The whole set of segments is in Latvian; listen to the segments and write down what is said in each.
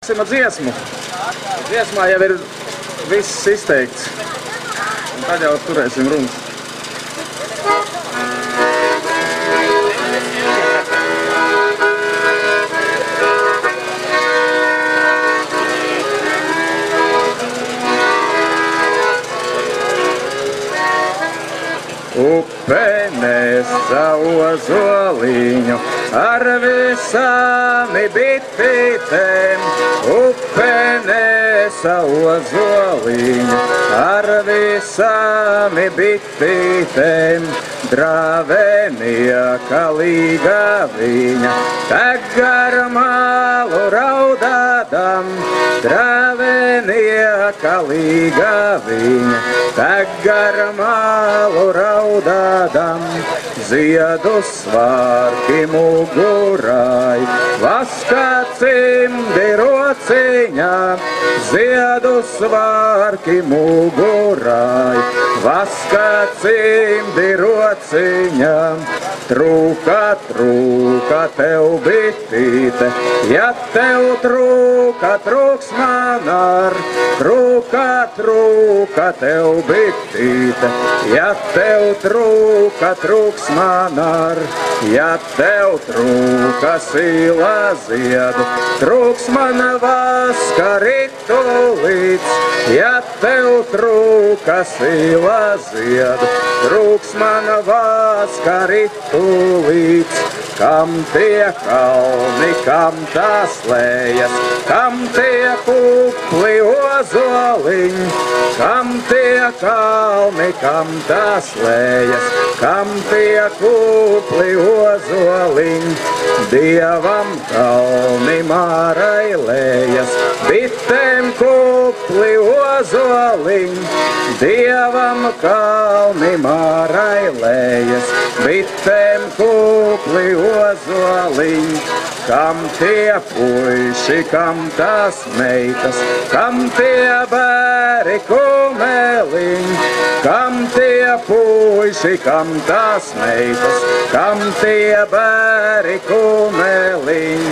Dziesmu. Dziesmā jau ir viss izteikts. Un tad jau turēsim runas. Upe nesa ozoliņu ar visām bitītēm. Upe nesa ozoliņu ar visām bitītēm. Drāvenieka līga viņa, tagad malu raudādam. Drāvenieka līga viņa, tagad malu raudādam. Ziedu svārki mugurai, vaska cimdi rociņā. Ziedu svārki mugurai, vaska cimdi rociņā. Trūka, trūka tev bitīte, ja tev trūka, trūks man ar. Trūka, trūka tev bitīte, ja tev trūka, trūks man ar. Ja tev trūka sila ziedu, trūks man vaska ritulīts. Ja tev trūka sila ziedu, trūks man vaska ritulīts. Kam tie kalni, kam tās lejas, kam tie kupli ozoliņi, kam tie kalni, kam tās lejas, kam tie kupli ozoliņi. Dievam kalni mārai lejas, bitēm kupli ozoliņi. Dievam kalni mārai lejas, bitēm kupli ozoliņi. Kam tie puiši, kam tās meitas, kam tie bēri kumeliņi. Kam tie puiši, kam tās meitas, kam tie bēri kumeliņi.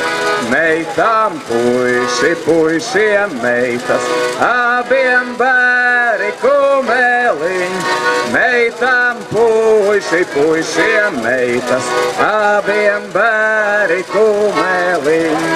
Meitām puiši, puišiem meitas, abiem bēri kumeliņi. Meitām puiši, puišiem meitas, abiem bēri kumeliņi.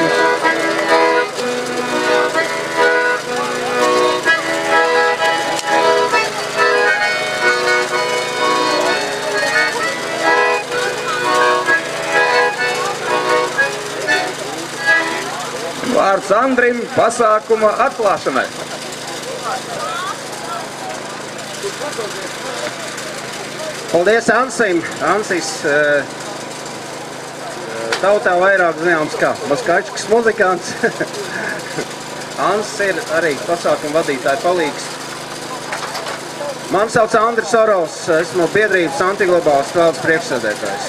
Vārds Andrim pasākuma atklāšanai. Paldies Ansim. Ansis tautā vairāk zināms kā Baskačkas muzikants. Ansis ir arī pasākuma vadītāja palīgs. Man sauc Andris Orovs, esmu biedrības Antiglobāls valdes priekšsēdētājs.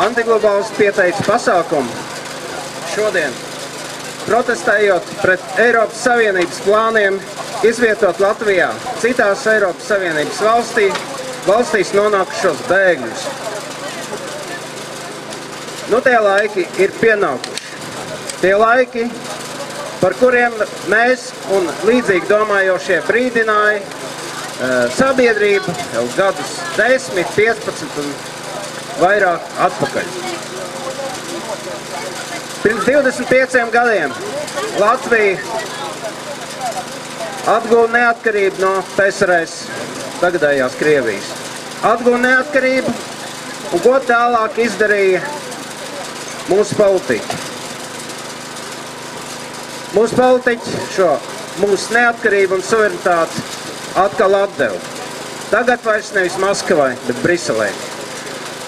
Antiglobāls pieteica pasākumu šodien, protestējot pret Eiropas Savienības plāniem izvietot Latvijā citās Eiropas Savienības valstīs nonākušos bēgļus. Nu, tie laiki ir pienākuši. Tie laiki, par kuriem mēs un līdzīgi domājošie brīdināja sabiedrību jau gadus 10, 15 un vairāk atpakaļ. Pirms 25 gadiem Latvija atguva neatkarību no PSRS, tagadējās Krievijas. Atguva neatkarību, un ko tālāk izdarīja mūsu politiķi. Mūsu politiķi šo mūsu neatkarību un suverenitāti atkal atdeva. Tagad vairs nevis Maskavai, bet Briselē.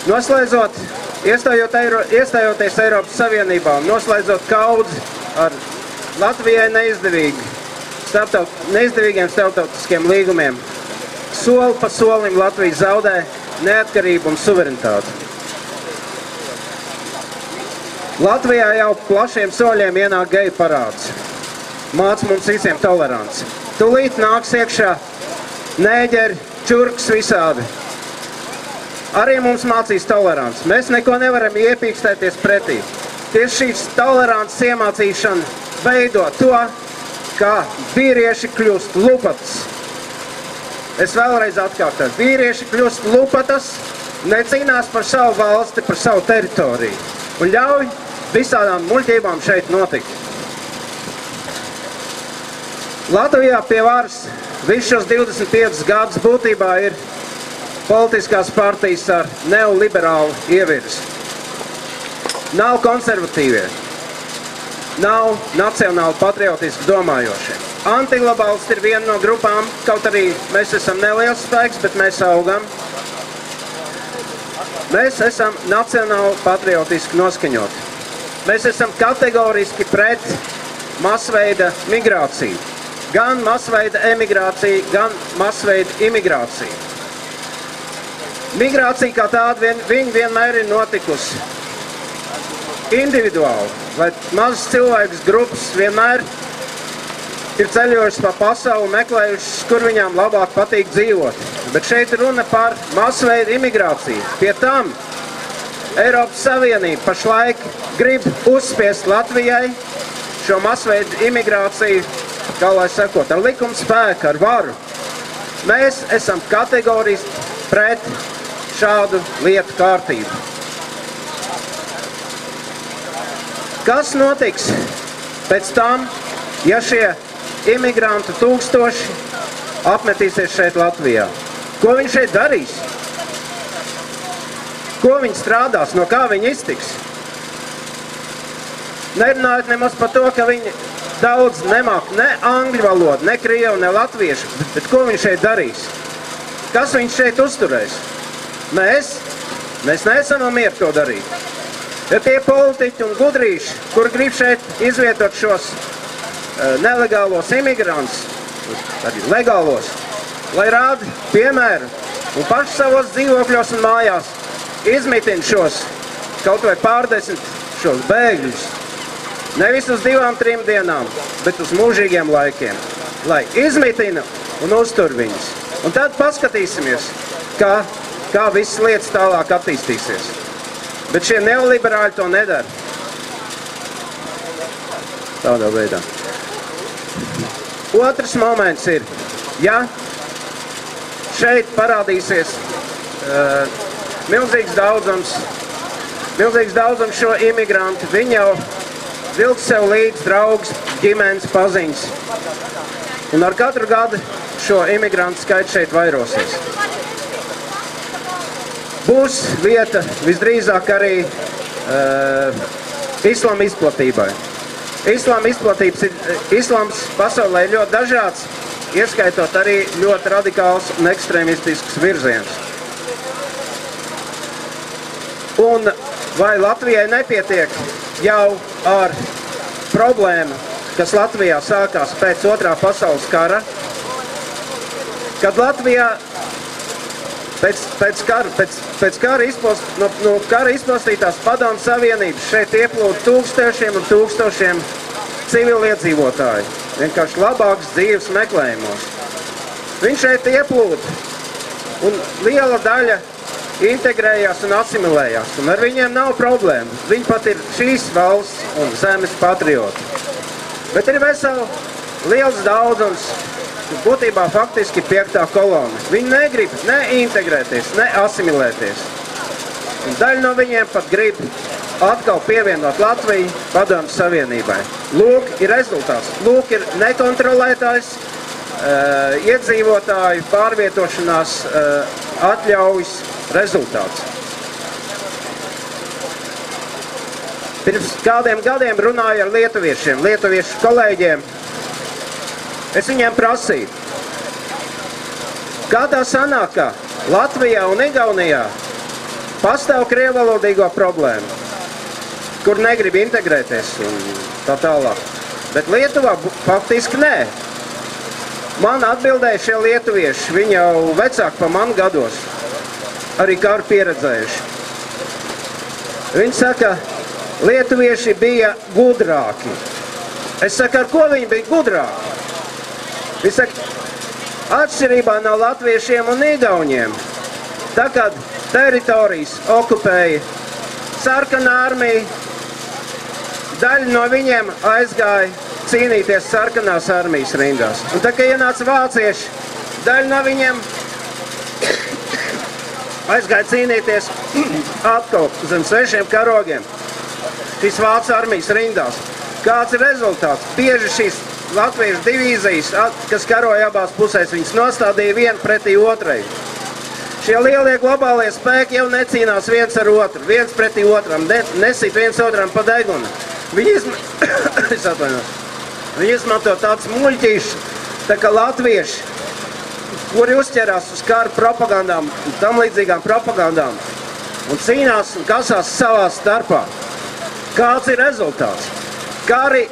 Noslēdzot, iestājoties Eiropas Savienībā, noslēdzot kaudzi ar Latvijai neizdevīgiem starptautiskiem līgumiem, soli pa solim Latvija zaudē neatkarību un suverenitāti. Latvijā jau plašiem soļiem ienāk geju parāds. Māc mums visiem tolerants. Tūlīt nāks iekšā nēģeri, čurks visādi. Arī mums mācīs tolerants. Mēs neko nevaram iepīkstēties pretī. Tieši šīs tolerants iemācīšana veido to, ka vīrieši kļūst lupatas. Es vēlreiz atkārtoju, vīrieši kļūst lupatas, necīnās par savu valsti, par savu teritoriju un ļauj visādām muļķībām šeit notikt. Latvijā pie varas visus šos 25 gadus būtībā ir politiskās partijas ar neoliberālu ievirzi. Nav konservatīvie, nav nacionāli patriotiski domājošie. Antiglobālisti ir viena no grupām, kaut arī mēs esam neliels spēks, bet mēs augam. Mēs esam nacionāli patriotiski noskaņoti. Mēs esam kategoriski pret masveida migrāciju. Gan masveida emigrāciju, gan masveida imigrāciju. Migrācija kā tāda viņa vienmēr ir notikusi individuāli, vai mazas cilvēks grupas vienmēr ir ceļojušas pa pasauli, meklējušas, kur viņām labāk patīk dzīvot. Bet šeit runa par masveidu imigrāciju. Pie tam Eiropas Savienība pašlaik grib uzspiest Latvijai šo masveidu imigrāciju, kā lai sakot, ar likuma spēku, ar varu. Mēs esam kategoriski pret šādu lietu kārtību. Kas notiks pēc tam, ja šie imigrantu tūkstoši apmetīsies šeit Latvijā? Ko viņi šeit darīs? Ko viņi strādās? No kā viņi iztiks? Nerunājot nemaz par to, ka viņi daudz nemāk ne angļu valodu, ne krievu, ne latviešu, bet ko viņi šeit darīs? Kas viņus šeit uzturēs? Mēs neesam mieru to darīt. Ja tie politiķi un gudrīši, kur grib šeit izvietot šos nelegālos imigrantus, arī legālos, lai rāda piemēru un paši savos dzīvokļos un mājās izmitina šos kaut vai pārdesmit šos bēgļus. Nevis uz 2-3 dienām, bet uz mūžīgiem laikiem, lai izmitina un uztur viņus. Un tad paskatīsimies, kā visas lietas tālāk attīstīsies. Bet šie neoliberāļi to nedara. Tādā veidā. Otrs moments ir, ja šeit parādīsies milzīgs daudzums šo imigrantu, viņi jau vilks sev līdz draugs, ģimenes, paziņas. Un ar katru gadu šo imigrantu skaits šeit vairosies. Būs vieta visdrīzāk arī islama izplatībai. Islams pasaulē ir ļoti dažāds, ieskaitot arī ļoti radikāls un ekstrēmistisks virziens. Un vai Latvijai nepietiek jau ar problēmu, kas Latvijā sākās pēc Otrā pasaules kara, kad Latvijā pēc kara izpostītās Padomju Savienības šeit ieplūda tūkstošiem un tūkstošiem civiliedzīvotāju, vienkārši labākas dzīves meklējumos. Viņi šeit ieplūda, un liela daļa integrējās un asimilējās, un ar viņiem nav problēma. Viņi pat ir šīs valsts un zemes patrioti. Bet ir veseli liels daudzums, būtībā faktiski 5. kolona. Viņi negrib ne integrēties, ne asimilēties. Un daļa no viņiem pat grib atkal pievienot Latviju Padomju Savienībai. Lūk ir rezultāts. Lūk ir nekontrolētājs iedzīvotāju pārvietošanās atļaujas rezultāts. Pirms kādiem gadiem runāju ar lietuviešu kolēģiem. Es viņiem prasīju, kā tā sanāk, ka Latvijā un Igaunijā pastāv krievalodīgo problēmu, kur negrib integrēties un tā tālāk. Bet Lietuvā faktiski nē. Man atbildēja šie lietuvieši, viņi jau vecāki pa manu gados, arī karu pieredzējuši. Viņi saka, lietuvieši bija gudrāki. Es saku, ar ko viņi bija gudrāki? Viņi saka, atšķirībā no latviešiem un igauņiem, tā kad teritorijas okupēja sarkanā armija, daļa no viņiem aizgāja cīnīties sarkanās armijas rindās. Un tā, kad ienāca vācieši, daļa no viņiem aizgāja cīnīties atkal zem svešiem karogiem. Šīs vācu armijas rindās. Kāds ir rezultāts? Bieži šīs latviešu divīzijas, kas karoja abās pusēs, viņas nostādīja vienu pretī otrai. Šie lielie globālie spēki jau necīnās viens ar otru, viens pretī otram, nesit viens otram pa degunu. Viņi izmanto tāds muļķīšs, tā kā latvieši, kuri uzķerās uz karu propagandām, tam līdzīgām propagandām, un cīnās un kasās savā starpā. Kāds ir rezultāts? Kari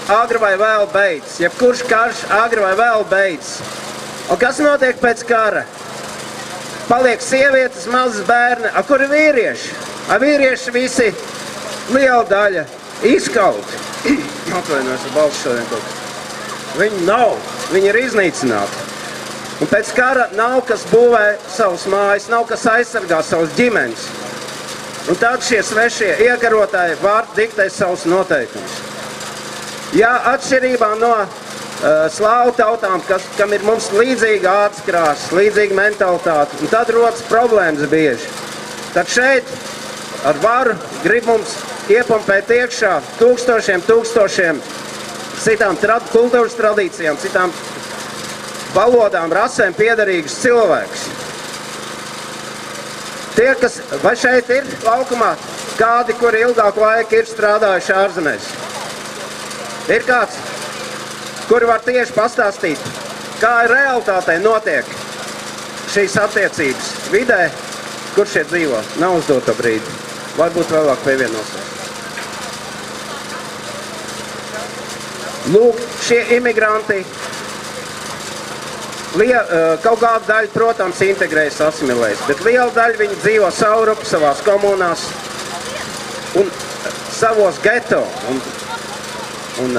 agri vai vēl beidz, jebkurš karš agri vai vēl beidz. Un kas notiek pēc kara? Paliek sievietes, mazas bērni, kur ir vīrieši? Vīrieši visi liela daļa izkauti. Atvainojos ar balsu šodien kaut kas. Viņi nav, viņi ir iznīcināti. Un pēc kara nav, kas būvē savus mājas, nav, kas aizsargā savus ģimenes. Un tad šie svešie iekarotāji var diktēt savus noteikumus. Jā, atšķirībā no slāvu tautām, kam ir mums līdzīga ādskrāsa, līdzīga mentalitāte, un tad rodas problēmas bieži. Tad šeit ar varu grib mums iepumpēt iekšā tūkstošiem citām kultūras tradīcijām, citām valodām, rasēm piederīgus cilvēkus. Tie, kas vai šeit ir laukumā, kādi, kuri ilgāku laiku ir strādājuši ārzemēs? Ir kāds, kuri var tieši pastāstīt, kā realitātē notiek šīs attiecības vidē, kur šie dzīvo. Nav uzdota brīdi. Varbūt vēlāk pievienosies. Lūk, šie imigranti, kaut kāda daļa, protams, integrējas, asimilējas, bet liela daļa viņi dzīvo saurup savās komunās un savos geto. Un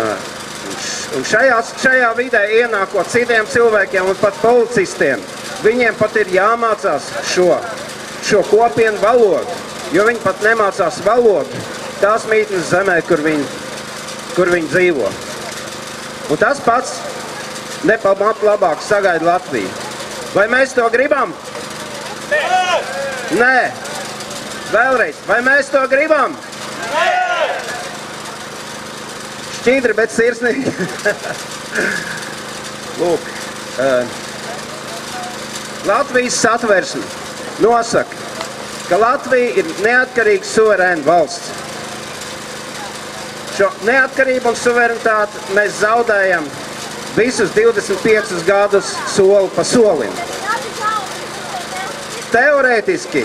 šajā vidē ienākot citiem cilvēkiem un pat policistiem, viņiem pat ir jāmācās šo kopienu valodu, jo viņi pat nemācās valodu tās mītnes zemē, kur viņi dzīvo. Un tas pats nepamat labāk sagaida Latviju. Vai mēs to gribam? Nē. Vēlreiz, vai mēs to gribam? Nē. Šķīdri, bet sirsnīgi. Lūk, Latvijas satversme nosaka, ka Latvija ir neatkarīga suverēna valsts. Šo neatkarību un suverenitāti mēs zaudējam visus 25 gadus soli pa solim. Teorētiski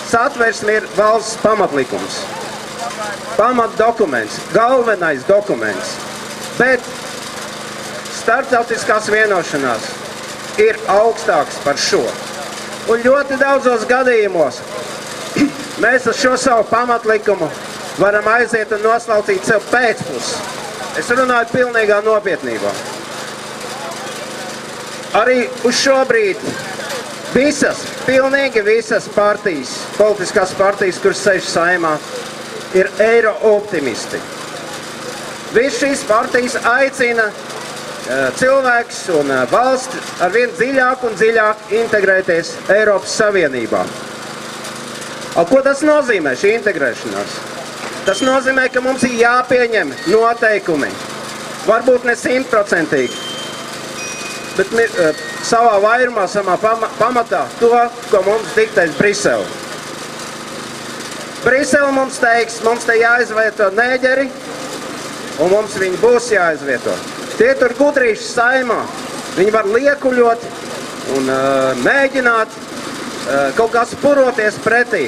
satversme ir valsts pamatlikums. Pamatdokuments, galvenais dokuments, bet starptautiskās vienošanās ir augstāks par šo. Un ļoti daudzos gadījumos mēs ar šo savu pamatlikumu varam aiziet un noslaucīt sev pēcpusi. Es runāju pilnīgā nopietnībā. Arī uz šo brīdi pilnīgi visas partijas, politiskās partijas, kuras sēž Saeimā, ir eiro optimisti. Viss šīs partijas aicina cilvēks un valsti arvien dziļāk un dziļāk integrēties Eiropas Savienībā. Ko tas nozīmē, šī integrēšanās? Tas nozīmē, ka mums ir jāpieņem noteikumi. Varbūt ne 100%, bet savā vairumā, savā pamatā to, ko mums diktēs Brisele. Brisele mums teiks, mums te jāizvieto nēģeri, un mums viņi būs jāizvieto. Tie tur gudrīši Saeimā, viņi var liekuļot un mēģināt kaut kā spuroties pretī.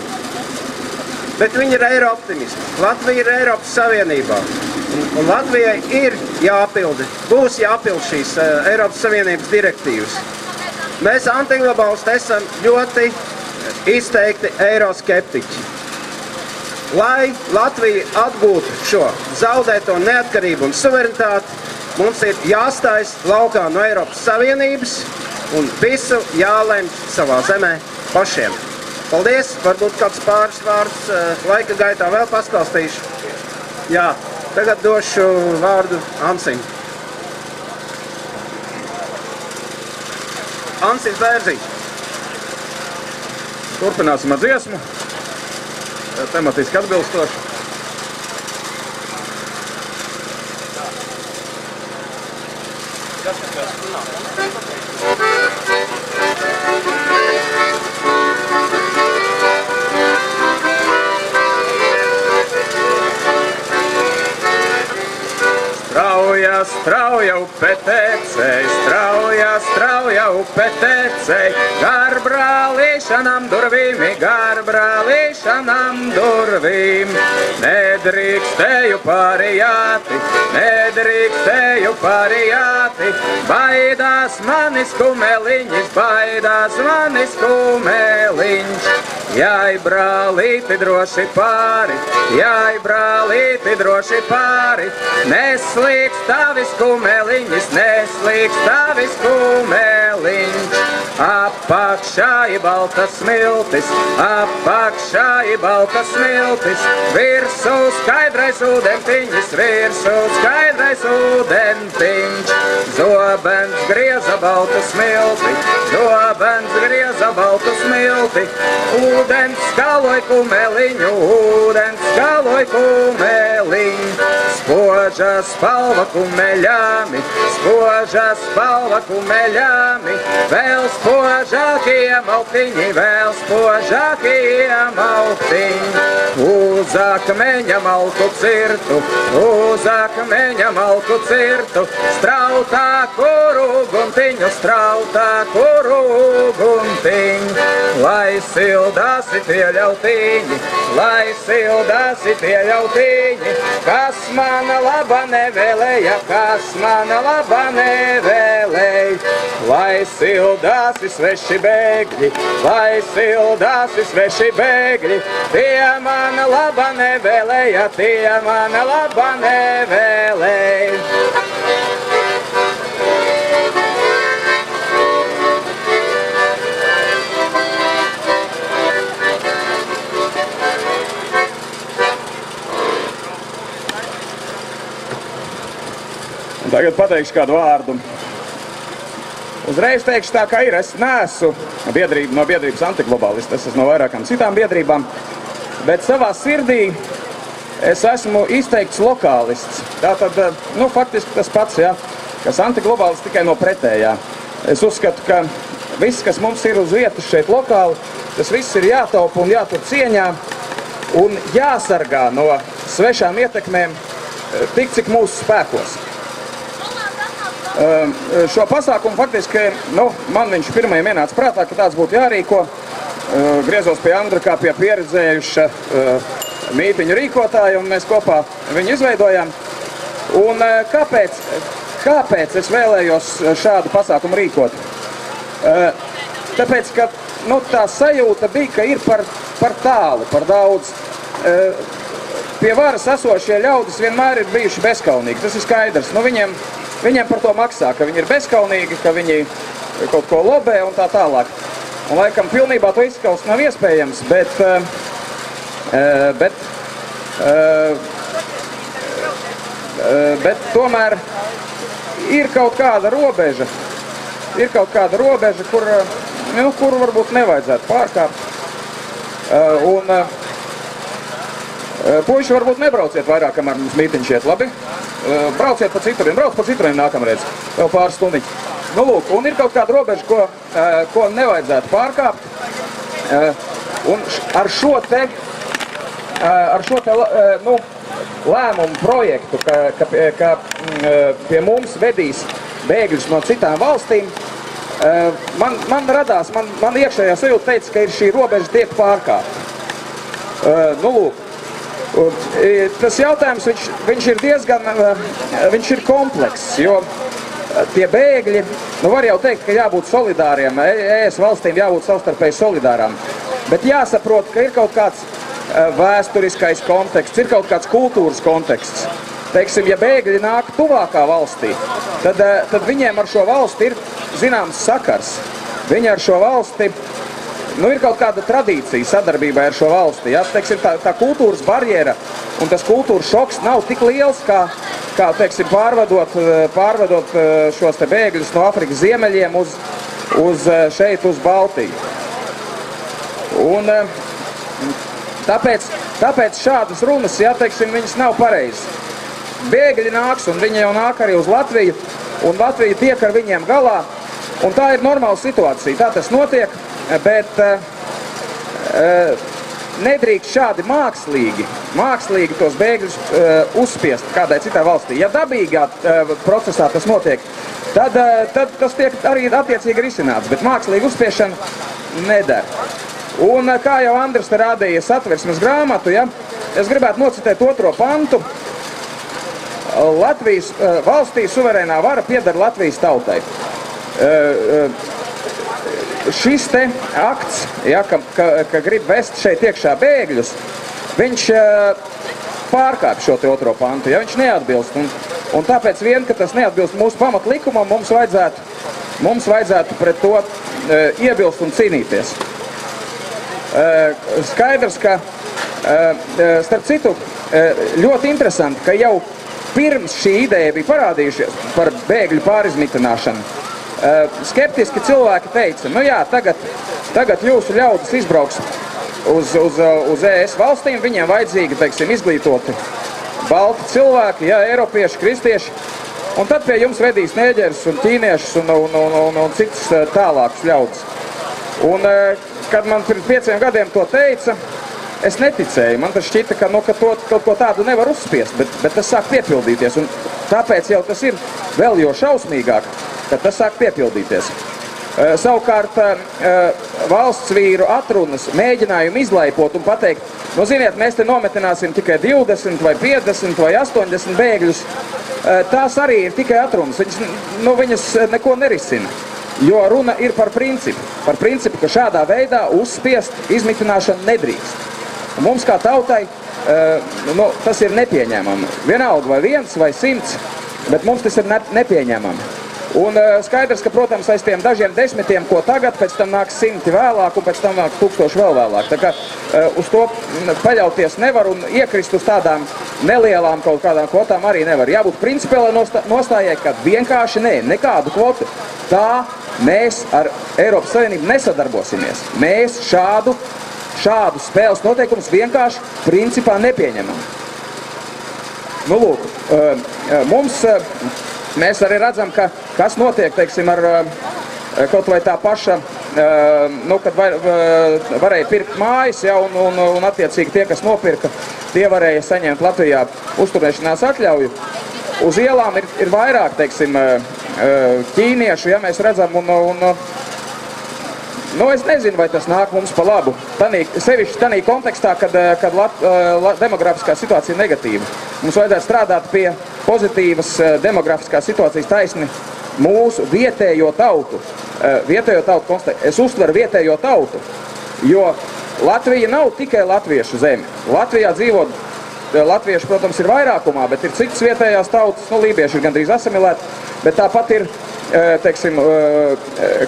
Bet viņi ir eiro optimisti. Latvija ir Eiropas Savienībā. Un Latvijai ir jāpildi, būs jāpild šīs Eiropas Savienības direktīvas. Mēs antiglobālisti esam ļoti izteikti eiroskeptiķi. Lai Latvija atgūtu šo zaudēto neatkarību un suverenitāti, mums ir jāstājas laukā no Eiropas Savienības un visu jālemj savā zemē pašiem. Paldies, varbūt kāds pāris vārds laika gaitā vēl pastāstīšu. Jā, Tagad došu vārdu Ansim. Ansis Bērziņš. Turpināsim ar dziesmu. Tematiski atbilstoši. Strauja, strauja upe tecei, strauja, strauja upe tecei, gar brālīšanām durvīm. Nedrīkstēju pārījāti, baidās manis kumeliņš, Jai brālīti droši pāri, neslīgs tavis kumeliņš, apakšā ir baltas smiltis, virsū skaidrais ūdentiņš, zobens grieza baltu smilti, ūdens skaloj kumeliņu, spoža spalva kumeļāmi, vēl spožākie maltiņi, uz akmeņa malku cirtu, strautā kuru guntiņu, lai sildāsi tie ļautiņi, kas mana laba nevēlēja, lai sildāsi sveši bēgļi, tie mana laba nevēlēja, Tagad pateikšu kādu vārdu. Uzreiz teikšu tā, kā ir. Es neesmu no biedrības antiglobālisti, es esmu no vairākām citām biedrībām, bet savā sirdī es esmu izteikts lokālists. Tātad, faktiski tas pats, kas antiglobālists tikai no pretējā. Es uzskatu, ka viss, kas mums ir uz vietas šeit lokāli, tas viss ir jātaupa un jātur cieņā un jāsargā no svešām ietekmēm tik, cik mūsu spēkos. Šo pasākumu faktiski, man viņš pirmajam ienāca prātā, ka tāds būtu jārīko. Griezos pie Andra kā pie pieredzējuša mītiņu rīkotāja, un mēs kopā viņu izveidojām. Un kāpēc es vēlējos šādu pasākumu rīkot? Tāpēc, ka tā sajūta bija, ka ir par tālu, par daudz. Pie varas esošie ļaudis vienmēr ir bijuši bezkaunīgi, tas ir skaidrs. Viņiem par to maksā, ka viņi ir bezkaunīgi, ka viņi kaut ko lobē un tā tālāk. Un laikam pilnībā to izskaust nav iespējams, bet tomēr ir kaut kāda robeža, kur varbūt nevajadzētu pārkāpt. Puiši varbūt nebrauciet vairāk, kamēr mums mītiņš iet, labi? Brauciet pa cituriem, brauc pa cituriem nākamreiz, vēl pāris stundiņas. Lūk, un ir kaut kāda robeža, ko nevajadzētu pārkāpt. Un ar šo te lēmumu projektu, ka pie mums vedīs bēgļus no citām valstīm, man radās, man iekšējā sajūta teica, ka ir šī robeža tiek pārkāpta. Lūk. Tas jautājums, viņš ir diezgan, viņš ir komplekss, jo tie bēgļi, var jau teikt, ka jābūt solidāriem, ES valstīm jābūt savstarpēji solidārām, bet jāsaprot, ka ir kaut kāds vēsturiskais konteksts, ir kaut kāds kultūras konteksts. Teiksim, ja bēgļi nāk tuvākā valstī, tad viņiem ar šo valsti ir zināms sakars. Viņi ar šo valsti ir kaut kāda tradīcija sadarbībā ar šo valsti. Ja? Teiksim, tā kultūras barjera un tas kultūras šoks nav tik liels, kā teiksim, pārvadot šos te bēgļus no Afrikas ziemeļiem šeit uz Baltiju. Un tāpēc šādas runas, ja, teiksim, viņas nav pareizas. Bēgļi nāks, un viņi jau nāk arī uz Latviju, un Latvija tiek ar viņiem galā. Un tā ir normāla situācija, tā tas notiek, bet nedrīkst šādi mākslīgi tos bēgļus uzspiest kādai citai valstī. Ja dabīgā procesā tas notiek, tad tas tiek arī attiecīgi risināts, bet mākslīgi uzspiešana neder. Un kā jau Andris te rādīja Satversmes grāmatu, ja, es gribētu nocitēt 2. pantu. Latvijas valstī suverēnā vara pieder Latvijas tautai. Šis te akts, ja, ka grib vest šeit iekšā bēgļus, viņš pārkāpj šo te 2. pantu, ja viņš neatbilst. Un tāpēc vien, ka tas neatbilst mūsu pamatlikumam, mums vajadzētu pret to iebilst un cīnīties. Skaidrs, ka, starp citu, ļoti interesanti, ka jau pirms šī ideja bija parādījušies par bēgļu pārizmitināšanu, skeptiski cilvēki teica, nu jā, tagad jūsu ļaudis izbrauks uz ES valstīm, viņiem vajadzīgi, teiksim, izglītoti balti cilvēki, jā, eiropieši, kristieši, un tad pie jums vedīs neģerus un ķīniešus un citus tālākus ļaudis. Un, kad man pirms 5 gadiem to teica, es neticēju. Man tas šķita, ka kaut ko tādu nevar uzspiest, bet tas sāk piepildīties. Un tāpēc jau tas ir vēl jo šausmīgāk, ka tas sāk piepildīties. Savukārt valsts vīru atrunas mēģinājumu izlaipot un pateikt, nu ziniet, mēs te nometināsim tikai 20 vai 50 vai 80 bēgļus, tās arī ir tikai atrunas. Viņas neko nerisina. Jo runa ir par principu, ka šādā veidā uzspiest izmitināšanu nedrīkst. Un mums kā tautai tas ir nepieņēmami. Vienalga vai 1 vai 100, bet mums tas ir nepieņēmami. Un skaidrs, ka, protams, aiz tiem dažiem desmitiem, ko tagad, pēc tam nāks 100 vēlāk un pēc tam nāks 1000 vēl vēlāk. Tā kā uz to paļauties nevar un iekrist uz tādām nelielām kaut kādām kvotām arī nevar. Jābūt principiālai nostājai, ka vienkārši nekādu kvotu. Tā mēs ar Eiropas Savienību nesadarbosimies. Mēs šādu spēles noteikumus vienkārši principā nepieņemam. Nu, lūk, mēs arī redzam, ka kas notiek, teiksim, ar kaut vai tā paša, kad varēja pirkt mājas, ja, un attiecīgi tie, kas nopirka, tie varēja saņemt Latvijā uzturēšanās atļauju. Uz ielām ir vairāk, teiksim, ķīniešu, ja mēs redzam, es nezinu, vai tas nāk mums pa labu. Sevišķi tanī kontekstā, kad demografiskā situācija ir negatīva. Mums vajadzētu strādāt pie pozitīvas demografiskās situācijas taisni mūsu vietējo tautu. Es uztveru vietējo tautu, jo Latvija nav tikai latviešu zeme. Latvijā dzīvo latvieši, protams, ir vairākumā, bet ir citas vietējās tautas, lībieši ir gandrīz asimilēti, bet tāpat ir, teiksim,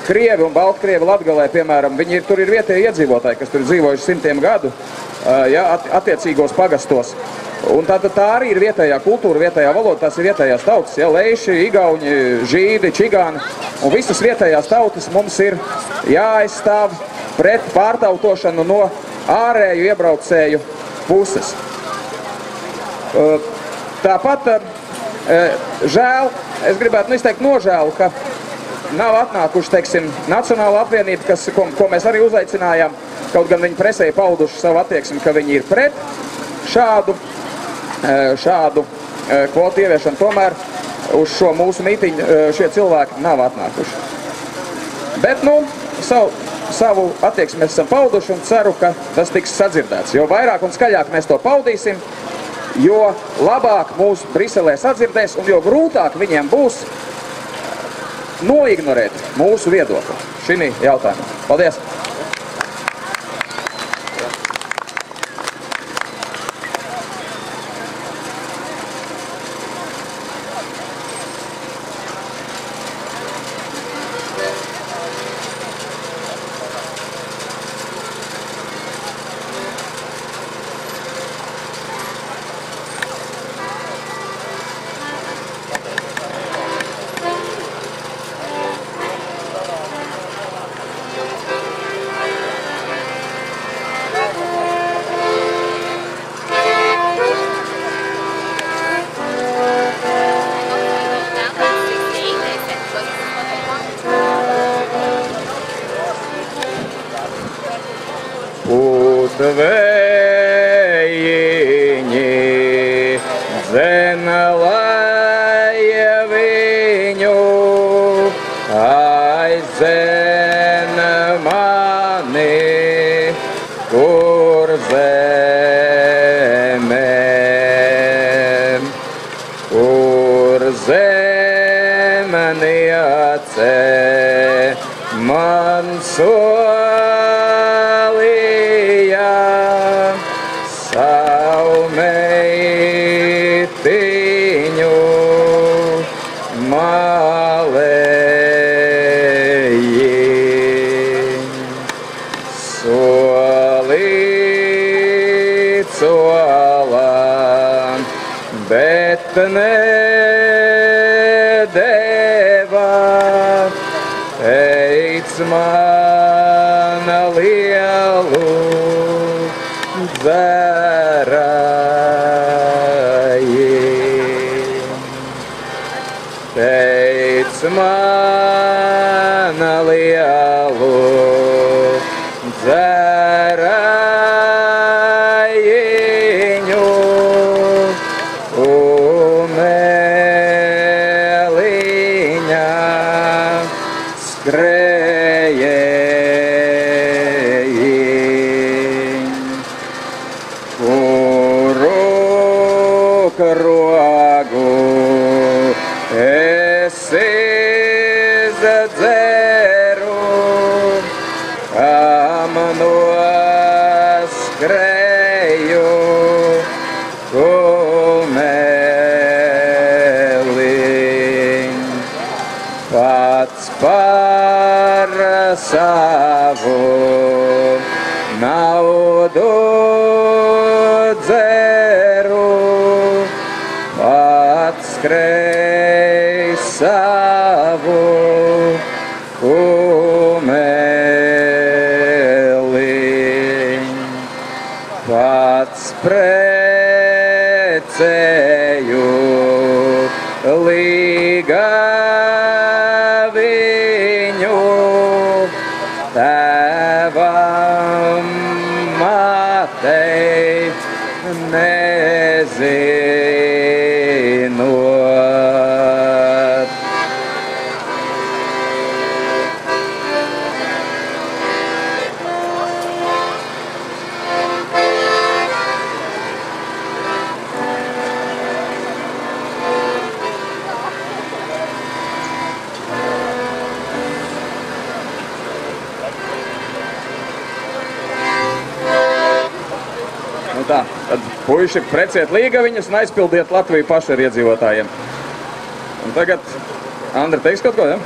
Krievi un Baltkrievi Latgalē, piemēram, tur ir vietēji iedzīvotāji, kas tur ir dzīvojuši 100 gadu, ja, attiecīgos pagastos. Un tā arī ir vietējā kultūra, vietējā valoda, tās ir vietējās tautas, ja, leiši, igauņi, žīdi, čigāni, un visas vietējās tautas mums ir jāaizstāv pret pārtautošanu no ārēju iebraucēju puses. Tāpat žēl, es gribētu izteikt nožēlu, ka nav atnākuši, teiksim, Nacionāla apvienība, ko mēs arī uzaicinājām, kaut gan viņi presē pauduši savu attieksmi, ka viņi ir pret šādu kvotu ieviešanu. Tomēr uz šo mūsu mītiņu šie cilvēki nav atnākuši. Bet, savu attieksmi mēs esam pauduši un ceru, ka tas tiks sadzirdēts. Jo vairāk un skaļāk mēs to paudīsim, jo labāk mūs Briselē sadzirdēs un jo grūtāk viņiem būs noignorēt mūsu viedokli šī jautājumā. Paldies! Dvējiņi dzen, lai viņu aizdzen mani, kur zemē, kur zemniece man solīja savu meitiņu malēji. Solīt solām, bet nedeva, teic man lielu dzerāji. Teic man lielu dzerājiņu, umeliņā skrējēji, kuru karogu es izdzeru, kam noskrēju kumeliņ. Pats par savu naudu dzeru, pats skrēj savu kumeliņ. Pats precēju līga viņu, tēvam matei nezinot. Nu tā, tad puiši precēt līgaviņas un aizpildiet Latviju paši ar iedzīvotājiem. Un tagad Andri teiks kaut ko, ja?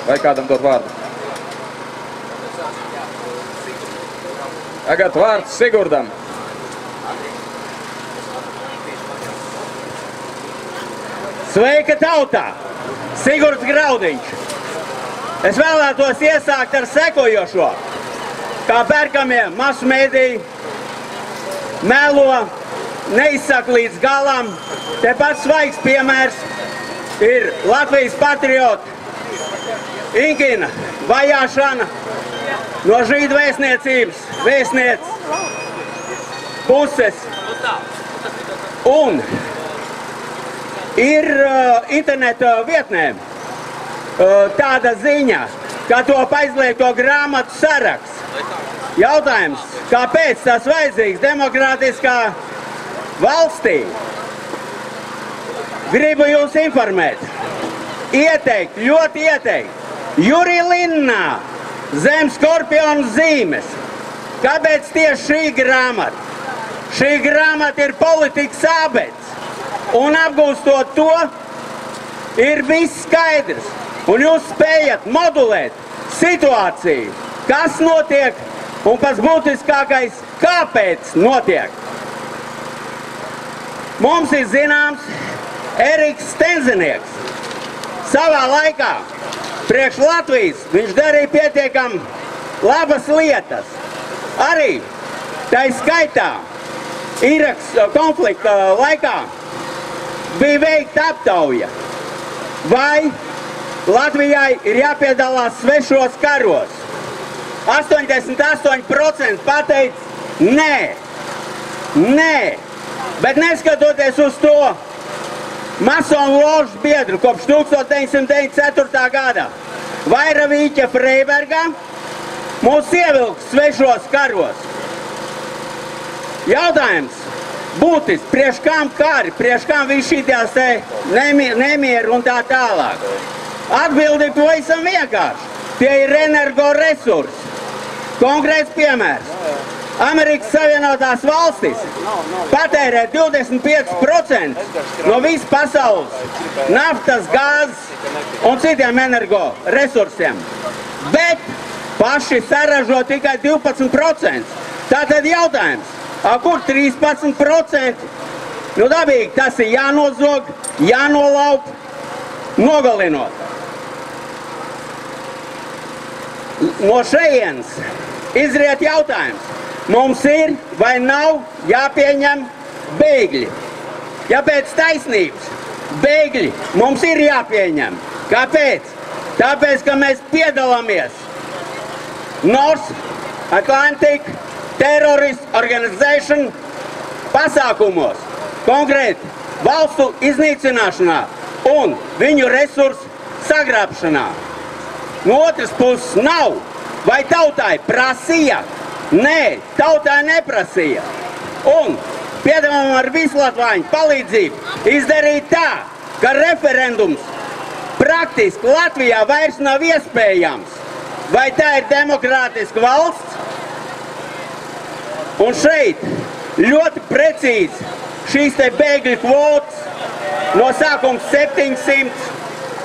Vai kādam dot vārdu? Tagad vārds Sigurdam. Sveika tautā! Sigurds Graudiņš. Es vēlētos iesākt ar sekojošo. Kā pērkamie masu mēdīji melo, neizsaka līdz galam. Te pats svaigs piemērs ir Latvijas patriota Inkina vajāšana no žīdu vēstnieces puses. Un ir interneta vietnē tāda ziņa, ka top aizliegto grāmatu saraksts. Jautājums, kāpēc tas vajadzīgs demokrātiskā valstī? Gribu jūs informēt, ieteikt, ļoti ieteikt, Jurija Linnā zem Skorpionu zīmes. Kāpēc tieši šī grāmata? Šī grāmata ir politikas ābets, un apgūstot to, ir viss skaidrs, un jūs spējat modulēt situāciju, kas notiek, un pats būtiskākais, kāpēc notiek. Mums ir zināms Eriks Stenzinieks. Savā laikā priekš Latvijas viņš darīja pietiekami labas lietas. Arī tā skaitā Iraks konflikta laikā bija veikta aptauja, vai Latvijai ir jāpiedalās svešos karos. 88% pateica, Nē, bet neskatoties uz to, masonu ložas biedru kopš 1994. gada Vairavīķa Freiberga mūs ievilks svešos karos. Jautājums būtisks, priekš kam kari, priekš kam visi šitās nemieru un tā tālāk. Atbildi pavisam vienkārši. Tie ir energoresursi. Konkrēts piemērs. Amerikas Savienotās valstis patērē 25% no visas pasaules naftas, gāzes un citiem energoresursiem. Bet paši saražo tikai 12%. Tātad jautājums, kur 13%? Nu dabīgi, tas ir jānozog, jānolaup, nogalinot. No šejienes izriet jautājums. Mums ir vai nav jāpieņem bēgļi? Ja pēc taisnības bēgļi mums ir jāpieņem. Kāpēc? Tāpēc, ka mēs piedalāmies North Atlantic Terrorist Organization pasākumos, konkrēti valstu iznīcināšanā un viņu resursu sagrābšanā. No otras puses nav. Vai tautai prasīja? Nē, tautai neprasīja. Un piedāvājam ar visu latvāņu palīdzību izdarīt tā, ka referendums praktiski Latvijā vairs nav iespējams. Vai tā ir demokrātiska valsts? Un šeit ļoti precīzi šīs te bēgļu kvotas no sākuma 700,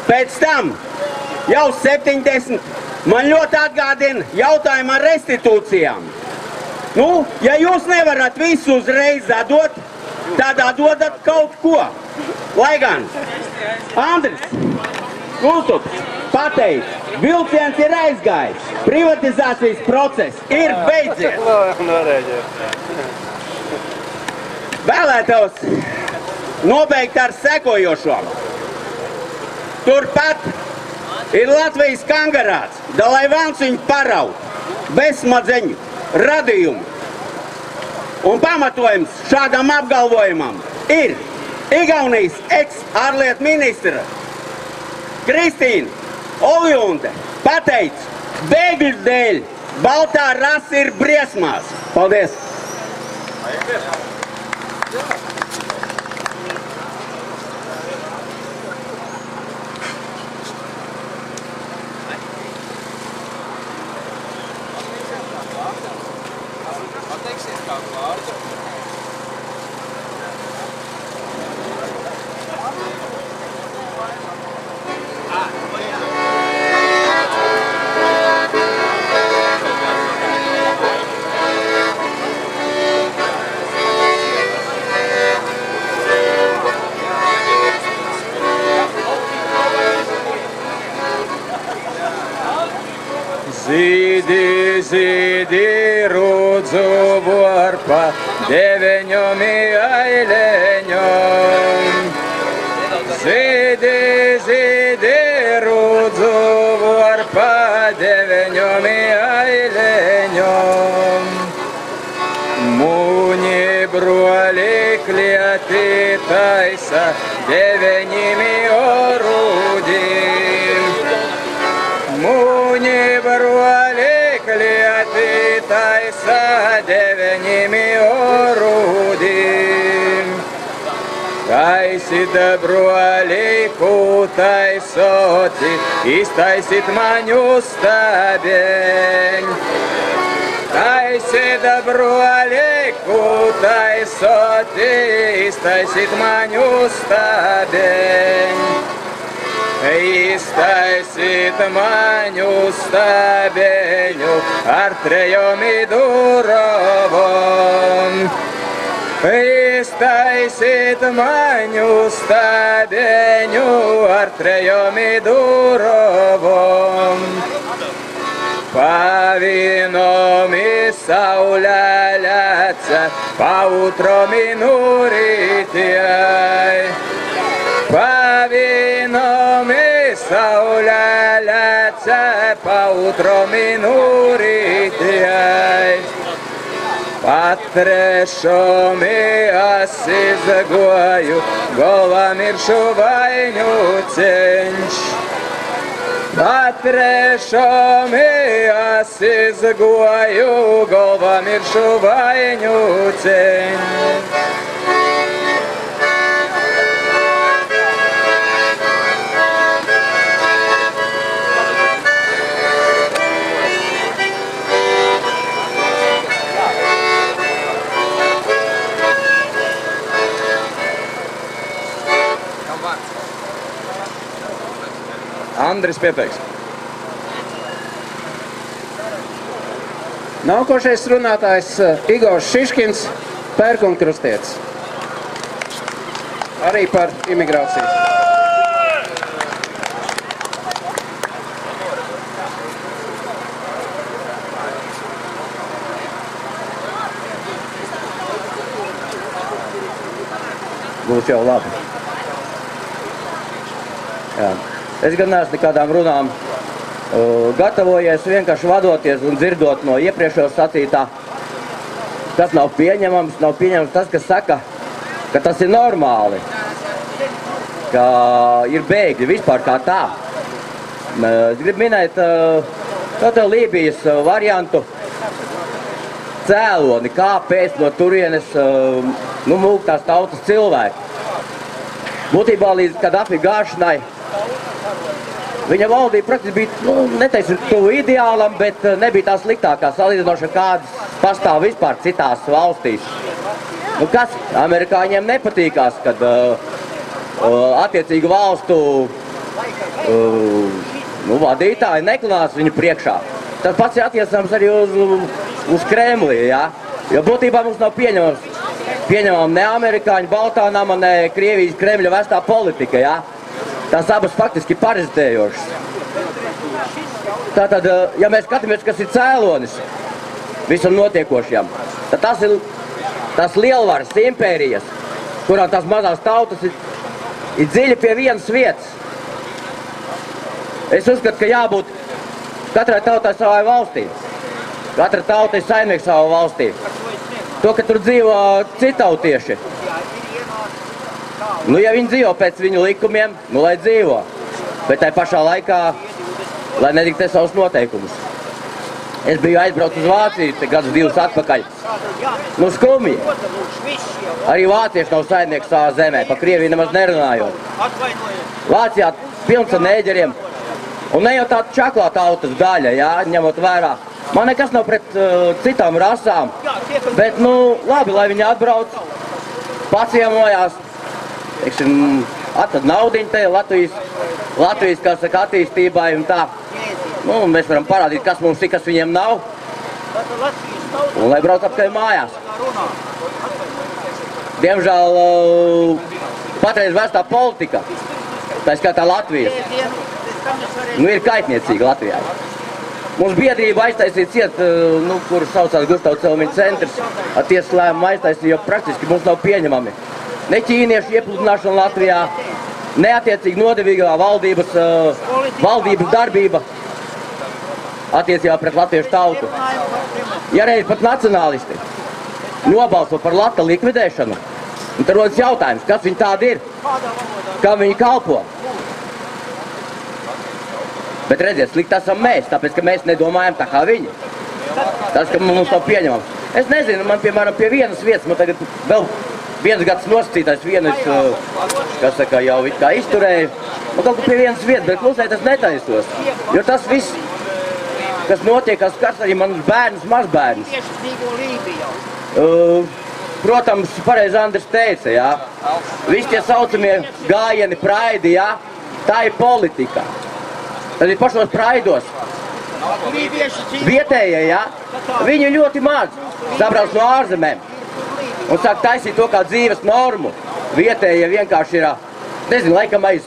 pēc tam jau 70. Man ļoti atgādina jautājumu ar restitūcijām. Nu, ja jūs nevarat visu uzreiz atdot, tad atdodat kaut ko. Lai gan Andris Kultups pateica, vilciens ir aizgājis, privatizācijas process ir beidzies. Vēlētos nobeigt ar sekojošo. Turpat ir Latvijas kangarāts, da lai velns viņu paraut, bezsmadzeņu radījumu. Un pamatojums šādam apgalvojumam ir Igaunijas ex-ārlietu ministra Kristīna Oljunde pateica, bēgļu dēļ baltā rasa ir briesmās. Paldies! Zīdi, zīdi, rūdzu vorpa, deveņom aileņom. Zīdi, zīdi, rūdzu vorpa, deveņom aileņom. Mūni broli klieti taisa, deveņimi orūdim. Mūni broli klieti taisa, deveņimi orūdim. Taisit broli, kūtaisoti, iztaisit maņu stabeņ. Taisit broli, kūtaisoti, iztaisit maņu stabeņ. Iztaisit maņu stabeņu ar trejom durovom. Iztaisit maņu stabeņu ar trejom durovom. Pavinomi saulē leca, pautromi nuritiai. Pavinomi saulē leca, pautromi nuritiai. Patrešomi es izgoju, galvā miršu vainu ceņš. Patrešomi es izgoju, galvā miršu vainu ceņš. Andris pieteiks. Nākošais runātājs Igors Šiškins, pērkonkrustietis. Arī par imigrāciju. Būs jau labi. Jā. Es gan neesmu nekādām runām gatavojies, vienkārši vadoties un dzirdot no iepriekšējo sacītā. Tas nav pieņemams tas, kas saka, ka tas ir normāli, ka ir bēgļi vispār kā tā. Es gribu minēt Lībijas variantu cēloni, kāpēc no turienes mūk tās tautas cilvēki. Būtībā līdz Kadafi gāšanai viņa valdība praktiski bija, neteiksim, tuvu ideālam, bet nebija tā sliktākā salīdzinoši, kādas pastāv vispār citās valstīs. Kas amerikāņiem nepatīkās, kad attiecīgu valstu vadītāji neklinās viņu priekšā. Tas pats ir attiecams arī uz Kremli, ja? Jo būtībā mums nav pieņemama ne amerikāņu Baltā nama, ne Krievijas Kremļa vestā politika, ja? Tās abas faktiski parazitējošas. Tātad, ja mēs skatāmies, kas ir cēlonis visam notiekošajam, tad tas ir tās lielvaras impērijas, kurām tās mazās tautas ir dziļi pie vienas vietas. Es uzskatu, ka jābūt katrai tautai savai valstī. Katra tauta ir saimnieks savā valstī. To, ka tur dzīvo citautieši. Ja viņi dzīvo pēc viņu likumiem, lai dzīvo. Bet tai pašā laikā, lai nediktē savus noteikumus. Es biju aizbraukt uz Vāciju, gadus 2 atpakaļ. Skumji. Arī vācieši nav saimnieks savā zemē, pa Krieviju nemaz nerunājot. Vācijā pilns ar nēģeriem. Un ne jau tāda čaklā tautas daļa, jā, ņemot vērā. Man nekas nav pret citām rasām, bet, labi, lai viņi atbrauc, paciemojās, atvad naudiņu te Latvijas, kā saka, attīstībai un tā. Mēs varam parādīt, kas mums ir, kas viņiem nav. Un lai brauc apkārt mājās. Diemžēl patreiz vestā politika, tā skaitā Latvijas, ir kaitniecīga Latvijā. Mums biedrība aiztaisīja ciet, kur saucās Gustavu Celmiņu centrs, ar tiesas lēmumu aiztaisīja, jo praktiski mums nav pieņemami. Ne ķīniešu iepludināšana Latvijā, ne attiecīgi nodevīgā valdības darbība attiecībā pret latviešu tautu. Ja reiz pat nacionālisti nobalso par lata likvidēšanu, tad rodas jautājums, kas viņi tādi ir, kam viņi kalpo. Bet redziet, slikti esam mēs, tāpēc, ka mēs nedomājam tā kā viņi. Tas, ka mums nav pieņemams. Es nezinu, man, piemēram, pie vienas vietas, man tagad vēl 1 gads nosacītais vienas, kas saka, jau kā izturēju. Man kaut kur pie vienas vietas, bet klusēt es netaisos. Jo tas viss, kas notiek, kas skars arī manus bērnus, mazbērnus. Protams, pareizi Andris teica, jā. Visi tie saucamie gājieni, praidi, jā. Tā ir politika. Tad ir pašos praidos. Vietējie, jā. Viņi ļoti maz sabrauc no ārzemēm. Un sāk taisīt to kā dzīves normu. Vietējie vienkārši ir, nezinu, laikam aiz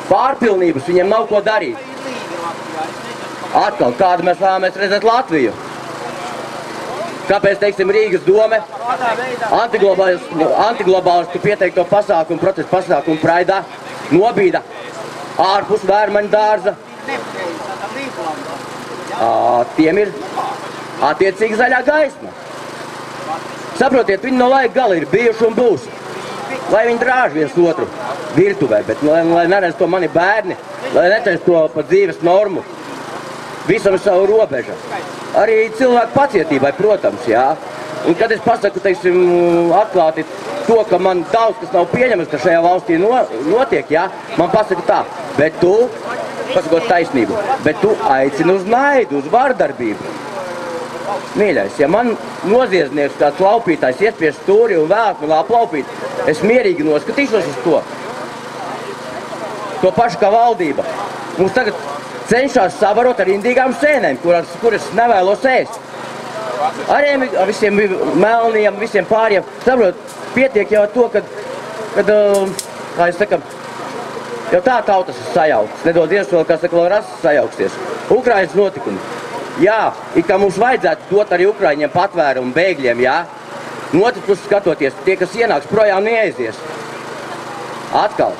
pārpilnības, viņiem nav ko darīt. Atkal, kādu mēs vēlamies redzēt Latviju? Kāpēc, teiksim, Rīgas dome antiglobālistu pieteikto pasākumu, protestu pasākumu praidā nobīda ārpus Vērmaņu dārza? Tiem ir attiecīgi zaļā gaisma. Saprotiet, viņi no laika gala ir bijuši un būs. Lai viņi drāž viens otru virtuvē, bet lai neredz to mani bērni, lai netaisa to par dzīves normu. Visam ir savu robežu. Arī cilvēku pacietībai, protams, jā. Un kad es pasaku, teiksim, atklāti to, ka man daudz, kas nav pieņemams, ka šajā valstī notiek, jā, man pasaka tā, bet tu, pasakot taisnību, bet tu aicini uz naidu, uz vardarbību. Mīļais, ja man noziedznieks, kāds laupītājs iespies stūri un vēlāk man aplaupīt, es mierīgi noskatīšos uz to. To pašu kā valdība. Mums tagad cenšas savarot ar indīgām sēnēm, kuras nevēlos ēst. Arī ar visiem melniem, visiem pāriem. Saprot, pietiek jau to, kad kā es saku, jau tā tautas ir sajauktas. Nedod Dievs vēl, kā saka, vēl rases sajauksties. Ukrainas notikumi. Jā, it kā mums vajadzētu dot arī Ukraiņiem patvērumu bēgļiem, jā. No otras puses skatoties, tie, kas ienāks, projām neaizies. Atkal.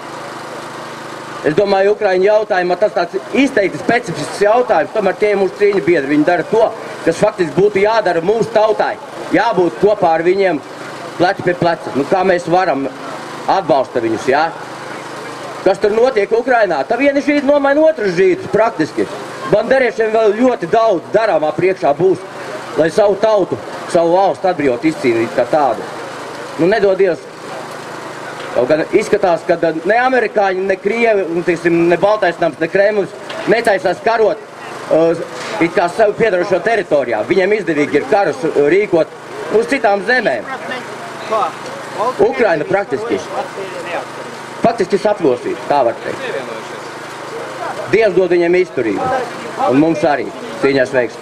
Es domāju, Ukraiņu jautājumā tas tāds izteikti specifisks jautājums, tomēr tie ir mūsu cīņu biedri. Viņi dara to, kas faktiski būtu jādara mūsu tautai. Jābūt kopā ar viņiem pleci pie pleca. Nu, kā mēs varam atbalsta viņus, jā? Kas tur notiek Ukrainā? Tā vieni žīdi nomaina otras žīdus praktiski. Banderiešiem vēl ļoti daudz darāmā priekšā būs, lai savu tautu, savu valstu atbrīvot izcīnīt kā tādu. Nu, nedod Dievs. Kaut gan izskatās, ka ne amerikāņi, ne krievi, ne Baltais nams, ne Kremlis netaisās karot it kā sev piedarošo teritorijā. Viņiem izdevīgi ir karus rīkot uz citām zemēm. Ukraina faktiski saplosīta, tā var teikt. Dievs dod viņiem izturību, un mums arī cīņās veiksmi.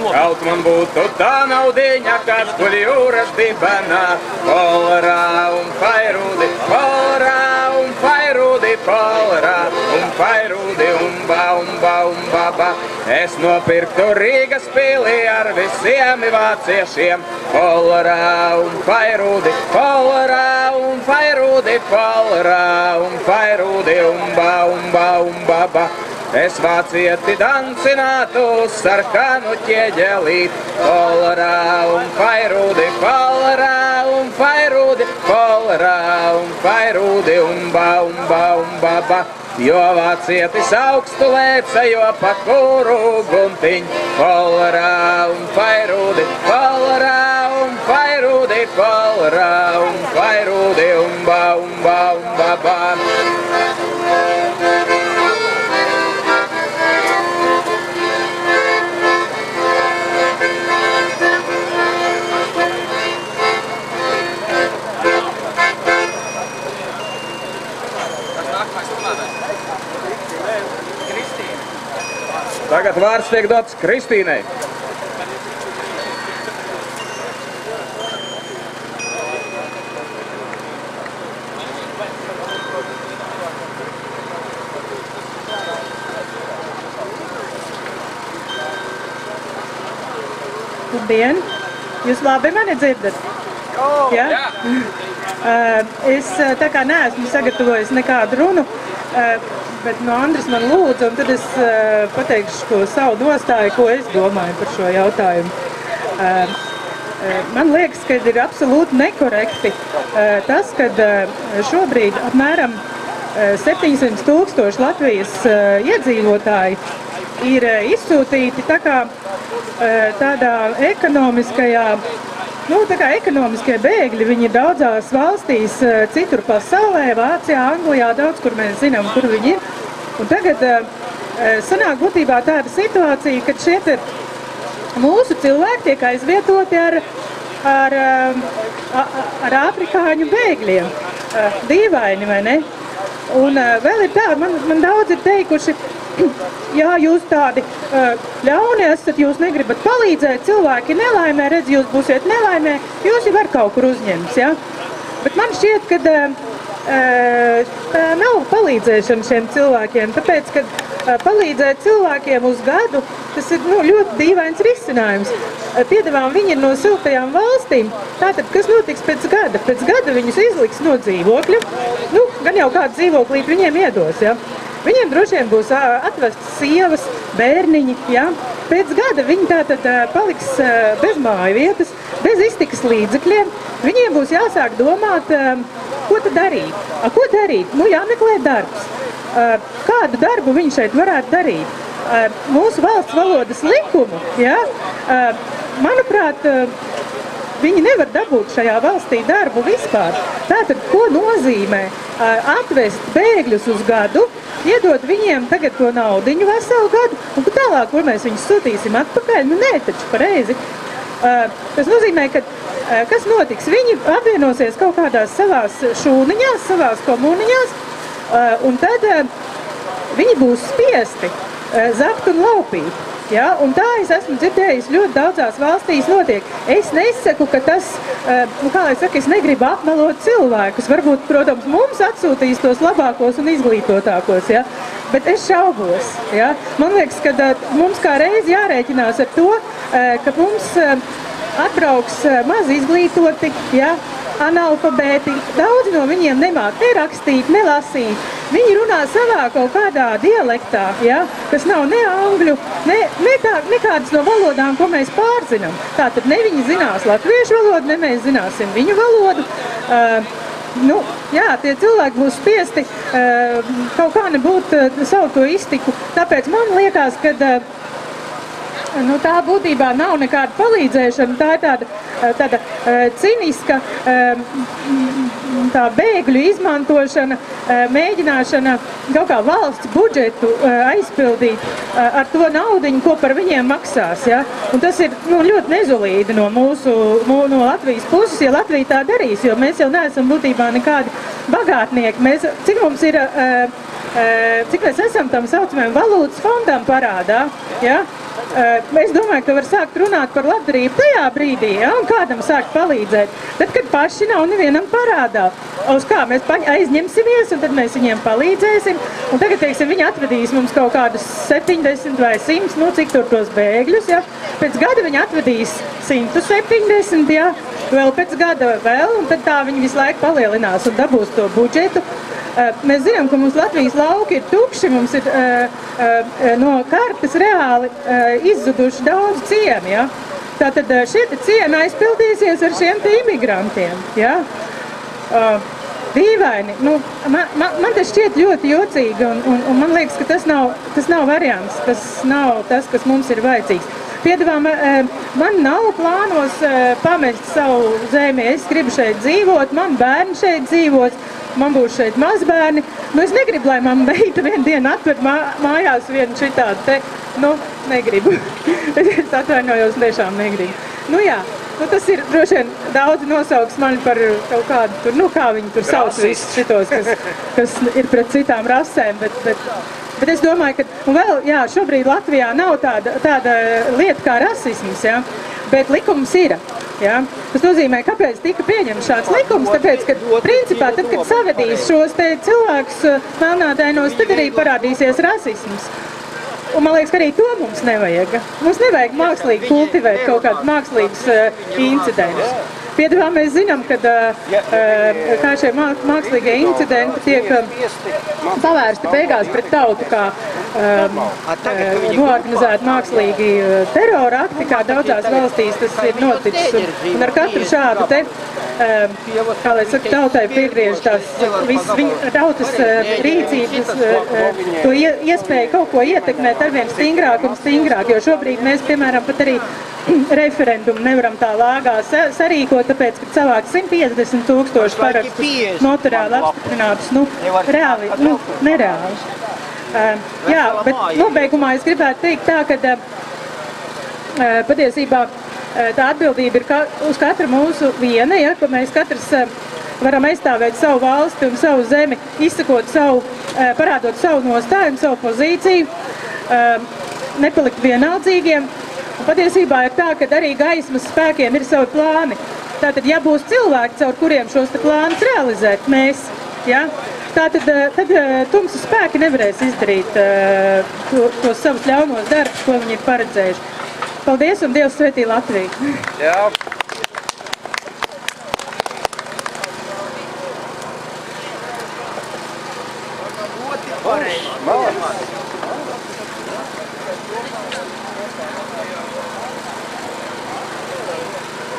Kaut man būtu tā naudiņa, kas guļ jūras dibenā, polrā un fairūdi, polrā un fairūdi, umba. Es nopirktu Rīgas pilī ar visiem vāciešiem, polrā un fairūdi, umba. Es vācieti dancinātu sarkanu ķieģelīt, polrā un fairūdi, umba. Jo vācietis augstu lēca, jo pa kuru guntiņ, polrā un fairūdi, umba. Tagad vārds tiek dots Kristīnei. Labdien! Jūs labi mani dzirdat? Jā? Es tā kā neesmu sagatavojis nekādu runu, bet no Andris man lūdza, un tad es pateikšu savu nostāju, ko es domāju par šo jautājumu. Man liekas, ka ir absolūti nekorekti tas, kad šobrīd apmēram 700 000 Latvijas iedzīvotāji ir izsūtīti tādā ekonomiskie bēgļi. Viņi ir daudzās valstīs, citur pasaulē, Vācijā, Anglijā, daudz, kur mēs zinām, kur viņi ir. Un tagad sanāk būtībā tāda situācija, ka šie mūsu cilvēki tiek aizvietoti ar afrikāņu bēgļiem. Dīvaini, vai ne? Un vēl ir tā, man daudz ir teikuši, jā, jūs tādi ļauni esat, jūs negribat palīdzēt, cilvēki nelaimē, redz, jūs būsiet nelaimē, jūs jau var kaut kur uzņemts, ja? Bet man šķiet, ka tā nav palīdzēšana šiem cilvēkiem, tāpēc, ka palīdzēt cilvēkiem uz gadu, tas ir ļoti dīvains risinājums. Piedevām viņi ir no siltajām valstīm, tātad, kas notiks pēc gada? Pēc gada viņus izliks no dzīvokļa, gan jau kādu dzīvoklīt viņiem iedos, ja? Viņiem droši vien būs atvestas sievas, bērniņi, ja? Pēc gada viņi tātad paliks bez māju vietas, bez iztikas līdzekļiem. Viņiem būs jāsāk domāt, ko tad darīt. Ko darīt? Jāmeklē darbs. Kādu darbu viņi šeit varētu darīt? Mūsu valsts valodas likumu, ja? Manuprāt, viņi nevar dabūt šajā valstī darbu vispār. Tātad, ko nozīmē atvest bēgļus uz gadu, iedot viņiem tagad to naudiņu veselu gadu, un tālāk, kur mēs viņus sūtīsim atpakaļ? Nē, taču pareizi. Tas nozīmē, ka kas notiks? Viņi apvienosies kaut kādās savās šūniņās, savās komuniņās, un tad viņi būs spiesti zakt un laupīt. Ja? Un tā es esmu dzirdējis ļoti daudzās valstīs notiek. Es nesaku, ka tas, kā lai saka, es negribu apmelot cilvēkus. Varbūt, protams, mums atsūtīs tos labākos un izglītotākos, ja? Bet es šaubos. Ja? Man liekas, ka mums kā reiz jārēķinās ar to, ka mums atbrauks maz izglītoti, ja? Analfabēti. Daudz no viņiem nemāk ne rakstīt, ne lasīt. Viņi runā savā kaut kādā dialektā, ja? Kas nav ne angļu, ne kādas no valodām, ko mēs pārzinām. Tātad ne viņi zinās latviešu valodu, ne mēs zināsim viņu valodu. Jā, tie cilvēki būs spiesti kaut kā nebūt savu to iztiku. Tāpēc man liekas, ka tā būtībā nav nekāda palīdzēšana, tā ir tāda ciniska tā bēgļu izmantošana, mēģināšana kaut kā valsts budžetu aizpildīt ar to naudiņu, ko par viņiem maksās. Ja? Un tas ir ļoti nezolīdi no no Latvijas puses, ja Latvija tā darīs, jo mēs jau neesam būtībā nekādi bagātnieki. Cik mums ir, cik mēs esam tam saucamajam valūtas fondam parādā, ja? Es domāju, ka var sākt runāt par labdarību tajā brīdī, ja, un kādam sākt palīdzēt. Tad, kad paši nav nevienam parādā, uz kā mēs aizņemsimies, un tad mēs viņiem palīdzēsim. Un tagad, teiksim, viņi atvedīs mums kaut kādus 70 vai 100, cik tur tos bēgļus, ja. Pēc gada viņi atvedīs 170, ja, vēl pēc gada vēl, un tad tā viņi visu laiku palielinās un dabūs to budžetu. Mēs zinām, ka mums Latvijas lauki ir tukši, mums ir no kartes reāli izzuduši daudz ciemi, ja? Tātad šie ciemi aizpildīsies ar šiem te imigrantiem, ja? Dīvaini. Man tas šķiet ļoti jocīgi, un man liekas, ka tas nav variants, tas nav tas, kas mums ir vajadzīgs. Piedevām, man nav plānos pamest savu zemi, es gribu šeit dzīvot, man bērni šeit dzīvos, man būs šeit mazbērni. Es negribu, lai man meita vienu dienu atved mājās vienu šitādu te, negribu. Es atvainojos, tiešām negribu. Jā, tas ir droši vien daudz nosauks mani par kaut kādu tur, kā viņi tur sauc visus šitos, kas ir pret citām rasēm, bet es domāju, ka vēl, jā, šobrīd Latvijā nav tāda lieta kā rasisms, ja? Bet likums ir. Ja? Tas nozīmē, kāpēc tika pieņemts šāds likums, tāpēc, ka principā, tad, kad savedīs šos te cilvēkus melnādainos, tad arī parādīsies rasisms. Un man liekas, ka arī to mums nevajag. Mums nevajag mākslīgi kultivēt kaut kādus mākslīgus incidentus. Piedevām mēs zinām, ka kā šie mākslīgie incidenti tiek pavērsti beigās pret tautu kā noorganizēti mākslīgi terora akti, kā daudzās valstīs tas ir noticis. Un ar katru šādu te, kā lai saka, tautai piegriež tās visas tautas rīcības, to iespēju kaut ko ietekmēt arvien stingrāk un stingrāk, jo šobrīd mēs, piemēram, pat arī referendumu nevaram tā lāgā sarīkot, tāpēc, ka savāk 150 000 parakstus notariāli apstiprinātus, reāli, nereāli. Jā, bet nobeigumā es gribētu teikt tā, ka patiesībā tā atbildība ir uz katru mūsu viena, ja, ka mēs katrs varam aizstāvēt savu valsti un savu zemi, izsakot savu, parādot savu nostājumu, savu pozīciju. nepalikt vienaldzīgiem. Un patiesībā ir tā, ka arī gaismas spēkiem ir savi plāni. Tātad, ja būs cilvēki, caur kuriem šos plānus realizēt, mēs, ja, tad tumsas spēki nevarēs izdarīt tos savus ļaunos darbus, ko viņi ir paredzējuši. Paldies un Dievs svētī Latviju! Jā.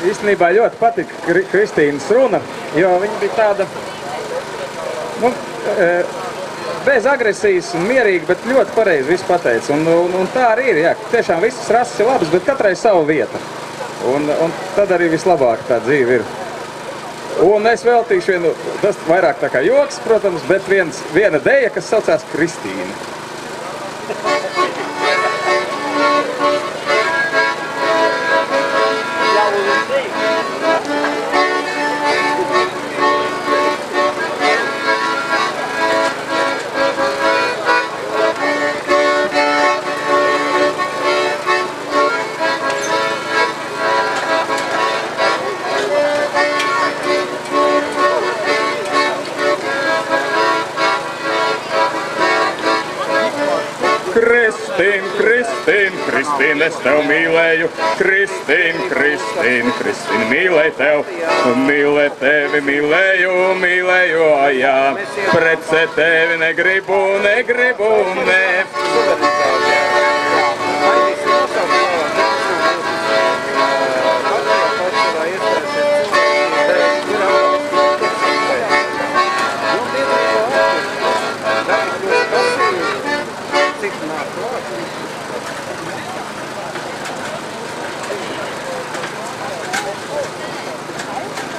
Īstenībā ļoti patika Kristīnas runa, jo viņa bija tāda, nu, bez agresijas un mierīga, bet ļoti pareizi visu pateica. Un tā arī ir, jā, tiešām visas rases ir labas, bet katrai savu vietu. Un tad arī vislabāk tā dzīve ir. Un es veltīšu vienu, tas vairāk tā kā joks, protams, bet viena deja, kas saucās Kristīna. Kristīn, es tev mīlēju, Kristīn, mīlēju tev, mīlēt tevi, mīlēju, jā, precēt tevi negribu, ne.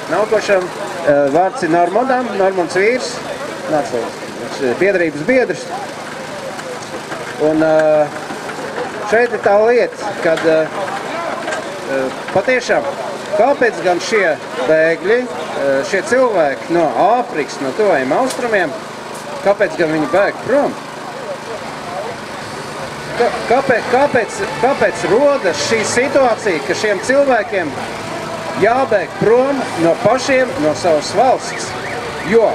Nākošam vārds ir Normandam, Normands vīrs, biedrības biedrs. Un šeit ir tā lieta, kad patiešām, kāpēc gan šie bēgļi, šie cilvēki no Āfrikas, no tuvajiem austrumiem, kāpēc gan viņi bēg prom? Kāpēc rodas šī situācija, ka šiem cilvēkiem jābēg prom no pašiem, no savas valsts? Jo,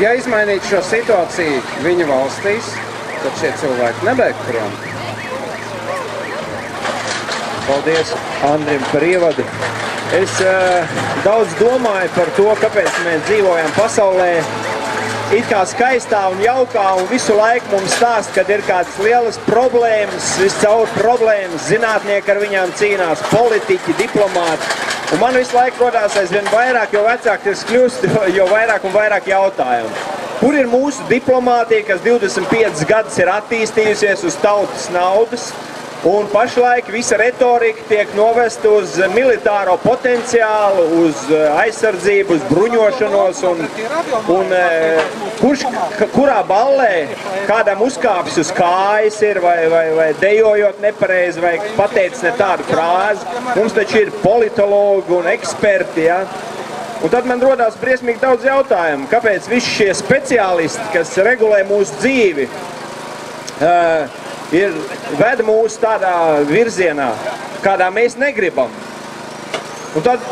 ja izmainīt šo situāciju viņa valstīs, tad šie cilvēki nebēg prom. Paldies Andrim par ievadu. Es daudz domāju par to, kāpēc mēs dzīvojam pasaulē it kā skaistā un jaukā, un visu laiku mums stāst, kad ir kādas lielas problēmas, viscaur problēmas, zinātnieki ar viņām cīnās, politiķi, diplomāti. Un man visu laiku rodās aizvien vairāk, jo vecāk tas kļūst, jo vairāk un vairāk jautājumu. Kur ir mūsu diplomātija, kas 25 gadus ir attīstījusies uz tautas naudas, un pašlaik visa retorika tiek novesta uz militāro potenciālu, uz aizsardzību, uz bruņošanos, un kurā ballē kādam uzkāpis uz kājas ir, vai dejojot nepareizi, vai pateicis ne tādu frāzi. Mums taču ir politologi un eksperti, ja? Un tad man rodās briesmīgi daudz jautājumu, kāpēc visi šie speciālisti, kas regulē mūsu dzīvi, veda mūs tādā virzienā, kādā mēs negribam. Un tad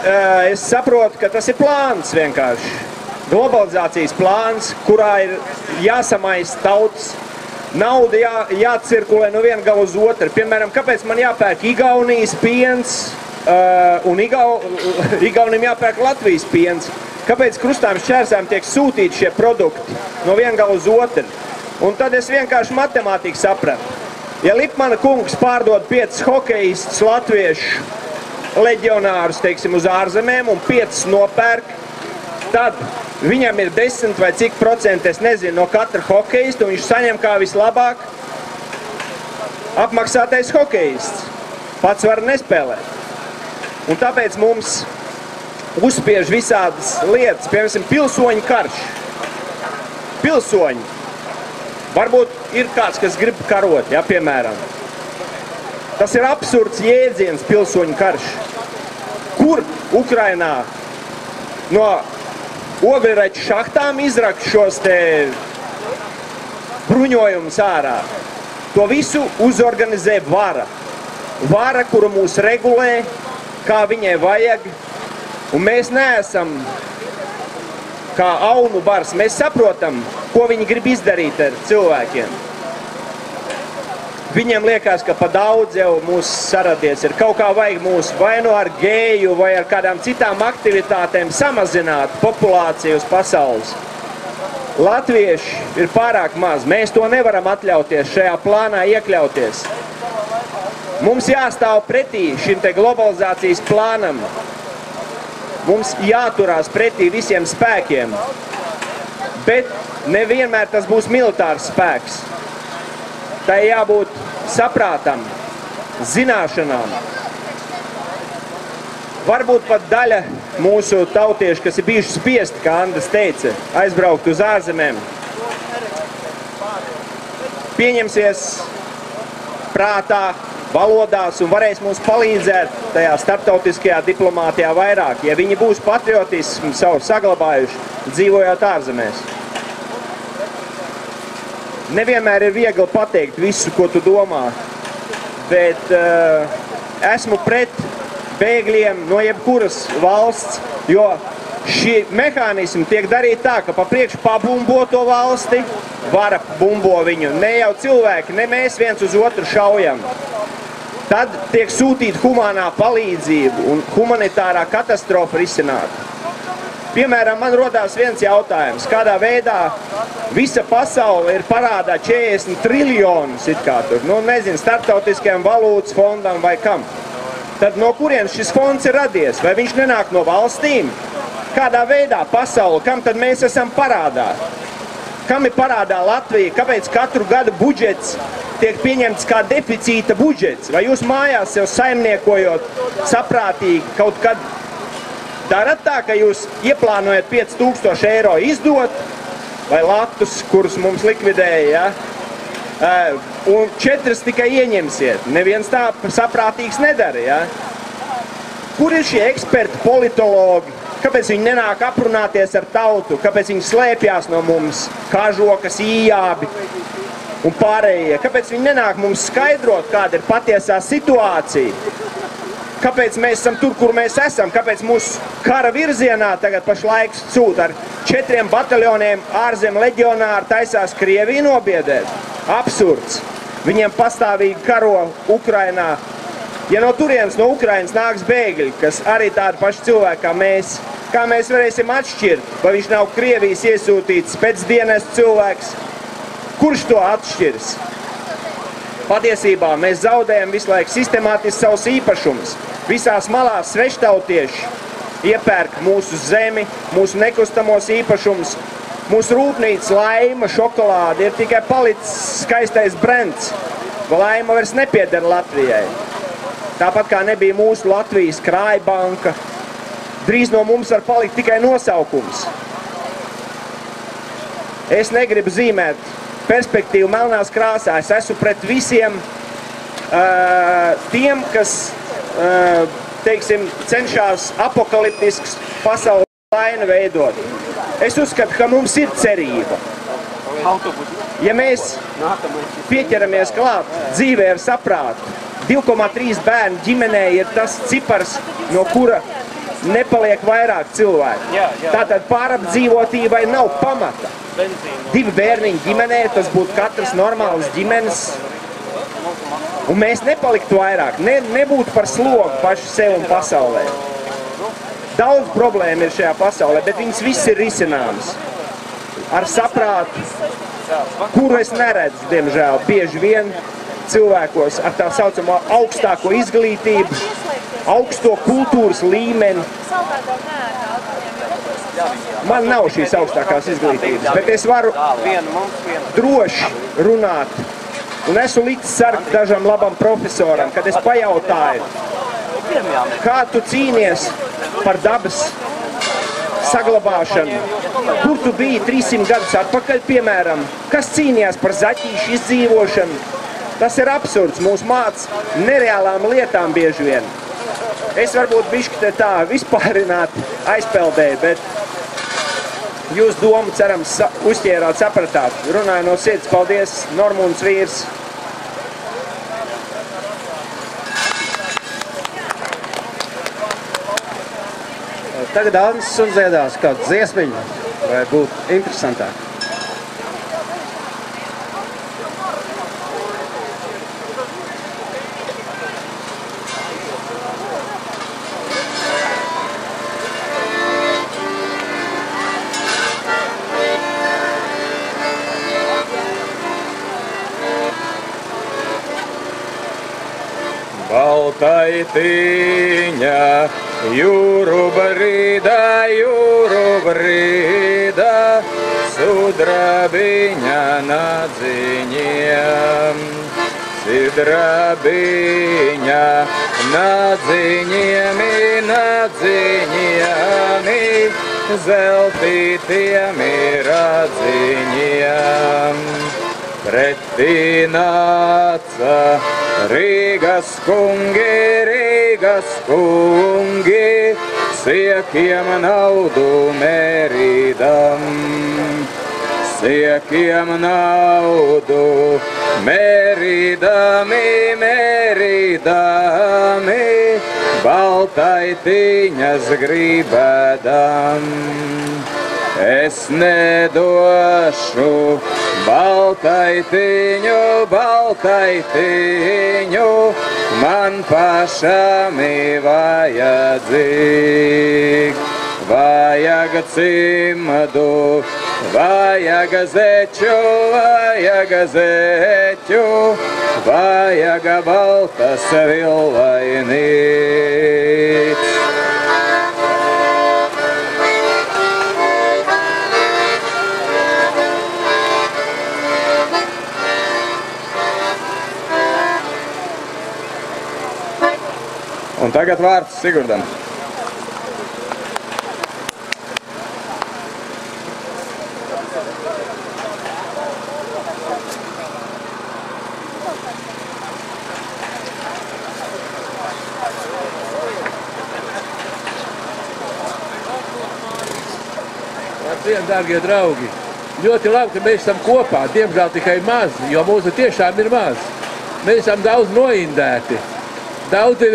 es saprotu, ka tas ir plāns vienkārši. Globalizācijas plāns, kurā ir jāsamaisa tautas, nauda jācirkulē no viena gala uz otru. Piemēram, kāpēc man jāpērk Igaunijas piens un Igaunim jāpērk Latvijas piens? Kāpēc krustām šķērsēm tiek sūtīti šie produkti no viena gala uz otru? Un tad es vienkārši matemātiku sapratu. Ja Lipmana kungs pārdod 5 hokejistus latviešu leģionārus, teiksim, uz ārzemēm un 5 nopērk, tad viņam ir 10 vai cik procenti, es nezinu, no katra hokejista, un viņš saņem kā vislabāk apmaksātais hokejists. Pats var nespēlēt. Un tāpēc mums uzspiež visādas lietas, piemēram, pilsoņu karš. Pilsoņi. Varbūt ir kāds, kas grib karot, ja, piemēram. Tas ir absurds jēdziens pilsoņu karš. Kur Ukrainā no ogļraķu šahtām izrakt šos te bruņojumus ārā? To visu uzorganizē vara. Vara, kura mūs regulē, kā viņai vajag, un mēs neesam kā aunu bars. Mēs saprotam, ko viņi grib izdarīt ar cilvēkiem. Viņiem liekas, ka pa daudz jau mūs saradies ir. Kaut kā vajag mūs vai nu ar gēju, vai ar kādām citām aktivitātēm samazināt populāciju uz pasaules. Latvieši ir pārāk maz. Mēs to nevaram atļauties šajā plānā iekļauties. Mums jāstāv pretī šim te globalizācijas plānam. Mums jāturās pretī visiem spēkiem. Bet nevienmēr tas būs militārs spēks. Tai jābūt saprātam, zināšanām. Varbūt pat daļa mūsu tautieši, kas ir bijuši spiesti, kā Andris teica, aizbraukt uz ārzemēm, pieņemsies prātā, valodās un varēs mums palīdzēt tajā starptautiskajā diplomātijā vairāk, ja viņi būs patriotismu savu saglabājuši, dzīvojot ārzemēs. Nevienmēr ir viegli pateikt visu, ko tu domā, bet esmu pret bēgļiem no jebkuras valsts, jo šie mehānismi tiek darīti tā, ka pa priekšu pabumbo to valsti, vara bumbo viņu, ne jau cilvēki, ne mēs viens uz otru šaujam. Tad tiek sūtīta humānā palīdzība un humanitārā katastrofa risināta. Piemēram, man rodās viens jautājums, kādā veidā visa pasaule ir parādā 40 triljonus it kā tur, nu nezinu, starptautiskajam valūtas fondam vai kam. Tad no kurienes šis fonds ir radies? Vai viņš nenāk no valstīm? Kādā veidā pasaule, kam tad mēs esam parādā? Kam ir parādā Latvija? Kāpēc katru gadu budžets tiek pieņemts kā deficīta budžets? Vai jūs mājās sev saimniekojot saprātīgi kaut kad darat tā, ka jūs ieplānojat 5000 eiro izdot, vai latus, kurus mums likvidēja, ja? Un 4 tikai ieņemsiet. Neviens tā saprātīgs nedara. Ja? Kur ir šie eksperti, politologi? Kāpēc viņi nenāk aprunāties ar tautu? Kāpēc viņi slēpjās no mums? Kažokas, ījābi un pārējie. Kāpēc viņi nenāk mums skaidrot, kāda ir patiesā situācija? Kāpēc mēs esam tur, kur mēs esam? Kāpēc mūsu kara virzienā tagad pašlaik sūta ar 4 bataljoniem ārzem leģionāri taisās Krieviju nobiedēt? Absurds. Viņiem pastāvīgi karo Ukrainā. Ja no turienes, no Ukrainas nāks bēgļi, kas arī tādi paši cilvēki kā mēs varēsim atšķirt, vai viņš nav Krievijas iesūtīts pēcdienas cilvēks? Kurš to atšķirs? Patiesībā mēs zaudējam visu laiku sistemātiski savus īpašumus. Visās malās sveštautieši iepērk mūsu zemi, mūsu nekustamos īpašumus. Mūsu rūpnīca Laima šokolāde ir tikai palicis skaistais brands. Laima vairs nepieder Latvijai. Tāpat kā nebija mūsu Latvijas krājbanka, drīz no mums var palikt tikai nosaukums. Es negribu zīmēt perspektīvu melnās krāsā. Es esmu pret visiem tiem, kas, teiksim, cenšas apokaliptisks pasaules ainu veidot. Es uzskatu, ka mums ir cerība. Ja mēs pieķeramies klāt dzīvē ar saprātu, 2,3 bērnu ģimenē ir tas cipars, no kura nepaliek vairāk cilvēku. Tātad pārapdzīvotībai nav pamata. 2 bērniņu ģimenē, tas būtu katras normālas ģimenes, un mēs nepaliktu vairāk, nebūtu par slogu paši sev un pasaulē. Daudz problēmu ir šajā pasaulē, bet viņas viss ir risināmas. Ar saprātu, kuru es neredzu, diemžēl, bieži vien cilvēkos ar tā saucamo augstāko izglītību, augsto kultūras līmeni. Man nav šīs augstākās izglītības, bet es varu droši runāt. Un esmu licis sargt dažam labam profesoram, kad es pajautāju, kā tu cīnies par dabas saglabāšanu. Kur tu biji 300 gadus atpakaļ, piemēram, kas cīnījās par zaķīšu izdzīvošanu? Tas ir absurds, mūs māc nereālām lietām bieži vien. Es varbūt bišķi te tā vispārināt aizpeldēju, bet jūs domu cerams uzķērāt, sapratāt. Runāju no sirds, paldies, Normunds Vīrs. Tagad Andris un dziedās kādu dziesmiņu, vai būtu interesantāk. Baltaitiņa, jūru brīda, sudrabiņa nadziņiem. Sidrabiņa nadziņiemi, zeltītiem radziņiem. Pretī nāca Rīgas kungi, siekiem naudu mērīdam. Siekiem naudu mērīdami, baltaitiņas gribēdam. Es nedošu baltaitiņu, man pašam vajadzīg. Vajag cimdu, vajag zeķu, vajag baltas villainīts. Un tagad vārds Sigurdam. Labdien, dārgie draugi! Ļoti labi, ka mēs esam kopā, diemžēl tikai maz, jo mūsu tiešām ir maz. Mēs esam daudz noindēti, daudz ir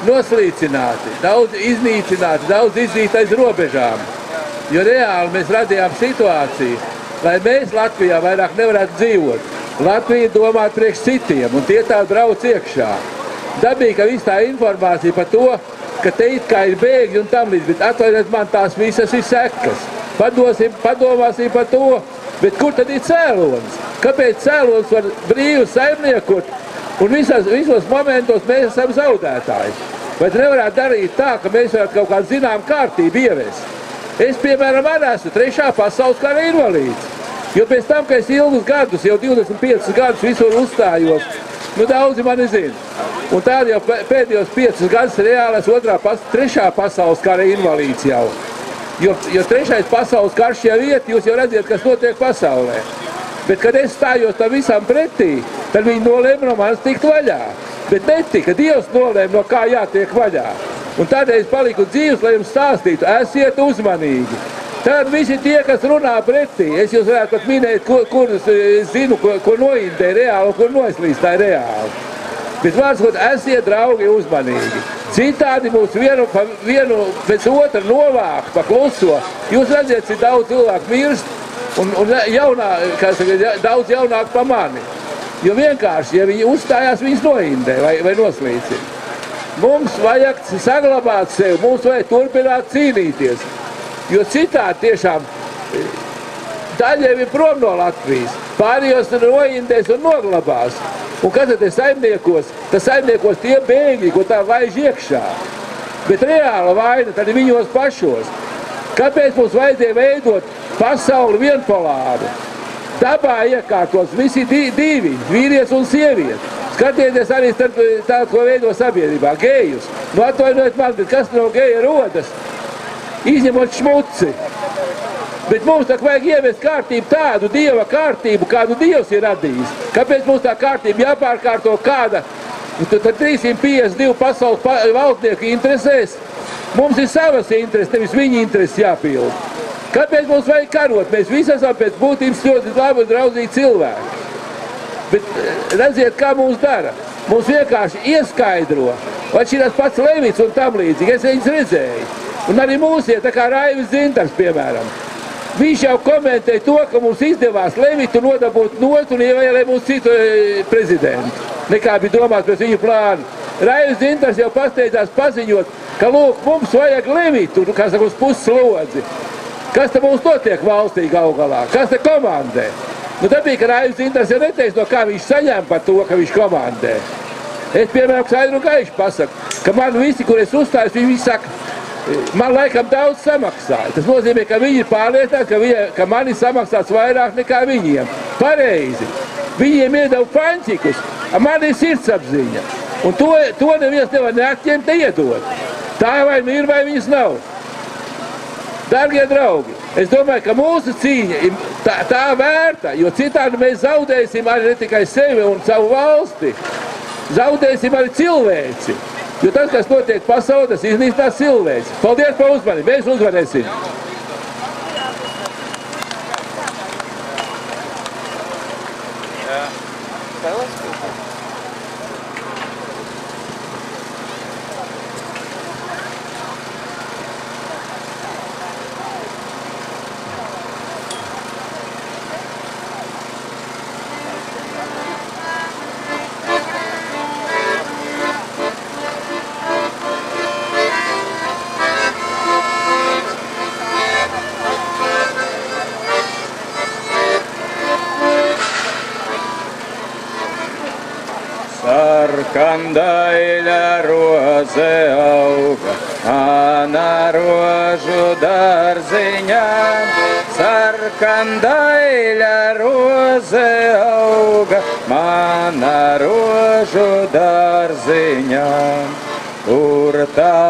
noslīcināti, daudz iznīcināti, daudz iznīt aiz robežām. Jo reāli mēs radījām situāciju, lai mēs Latvijā vairāk nevarētu dzīvot. Latvija domāt priekš citiem, un tie tā brauc iekšā. Dabīgi, ka viss tā informācija par to, ka te it kā ir bēgļi un tam līdz, bet atvainojiet man tās visas ir sekas. Padomāsim par to, bet kur tad ir cēlonis? Kāpēc cēlonis var brīvi saimniekot? Un visos momentos mēs esam zaudētāji. Bet nevarētu darīt tā, ka mēs varētu kaut kādu zinām kārtību ieviest. Es, piemēram, arī esmu 3. pasaules kara invalīds. Jo pēc tam, ka es ilgus gadus, jau 25 gadus visur uzstājos, daudzi mani zina. Un tādi jau pēdējos 5 gadus reāli es 3. pasaules kara invalīds jau. Jo 3. pasaules karš jau iet, jūs jau redziet, kas notiek pasaulē. Bet, kad es stājos tam visam pretī, tad viņi nolēma no manis tikt vaļā. Bet netika, Dievs nolēma, no kā jātiek vaļā. Un tādēļ es paliku dzīves, lai jums stāstītu, esiet uzmanīgi. Tad visi tie, kas runā pretī, es jūs varētu pat minēt, kur es zinu, ko noindē reāli un kur noizlīstāja reāli. Bet vārds, ko esiet draugi uzmanīgi. Citādi mūs vienu pēc otra novāk pa kluso. Jūs redziet, cik daudz cilvēku mirst un daudz jaunāk pa mani. Jo vienkārši, ja viņi uzstājās, viņas noindē vai noslīcina. Mums vajag saglabāt sevi, mums vajag turpināt cīnīties. Jo citādi tiešām daļiem ir prom no Latvijas. Pārējos noindēs un noglabās. Un kas tad saimniekos? Tas saimniekos tie bēgļi, ko tā vaiž iekšā. Bet reāla vaina tad ir viņos pašos. Kāpēc mums vajadzēja veidot pasauli vienpolāru? Dabā iekārtos visi divi, vīrietis un sievieti. Skatieties arī tādu, ko veido sabiedrībā, gejus. Atvainojiet man, bet kas no geja rodas? Izņemot šmuci. Bet mums tā vajag ieviest kārtību tādu Dieva kārtību, kādu Dievs ir radījis. Kāpēc mums tā kārtība jāpārkārto kāda? Tad 352 pasaules valdnieku interesēs. Mums ir savas intereses, nevis viņa intereses jāpilda. Kāpēc mums vajag karot? Mēs visi esam pēc būtības ļoti labi un draudzīgi cilvēki. Bet redziet, kā mums dara. Mums vienkārši ieskaidro. Vai šī pats Levits un tam līdzīgi, es viņus redzēju. Un arī mūsie, tā kā Raivis Zintars, piemēram. Viņš jau komentē to, ka mums izdevās Levitu nodabūt nost un ievēlēt mūsu citu prezidentu. Nekā bija domāts pēc viņu plānu. Raivis Zintars jau pasteidzās paziņot, ka lūk, mums vajag Levitu, kā saka, uz puslodzi. Kas te mums notiek valstī gal galā? Kas te komandē? Nu, tāpēc, ka Raivis Zintars jau neteiks, no kā viņš saņem par to, ka viņš komandē. Es, piemēram, skaidru gaiši pasaku, ka man visi, kur es uzstājos, viņi saka, man laikam daudz samaksāja. Tas nozīmē, ka viņi ir pārliecināti, ka man ir samaksāts vairāk nekā viņiem. Pareizi. Viņiem iedeva paņķikus, man ir sirdsapziņa. Un to neviens nevar neatņemt, neiedot. Tā vai nu ir, vai viņas nav. Dargie draugi, es domāju, ka mūsu cīņa ir tā vērta, jo citādi mēs zaudēsim arī ne tikai sevi un savu valsti. Zaudēsim arī cilvēci. Jo tas, kas notiek pasaulē, tas iznīcinās cilvēci. Paldies par uzmanību, mēs uzvarēsim. Sarkandaļa roze auga, mana rožu dārziņā. Sarkandaļa roze auga, mana rožu dārziņā. Kur tā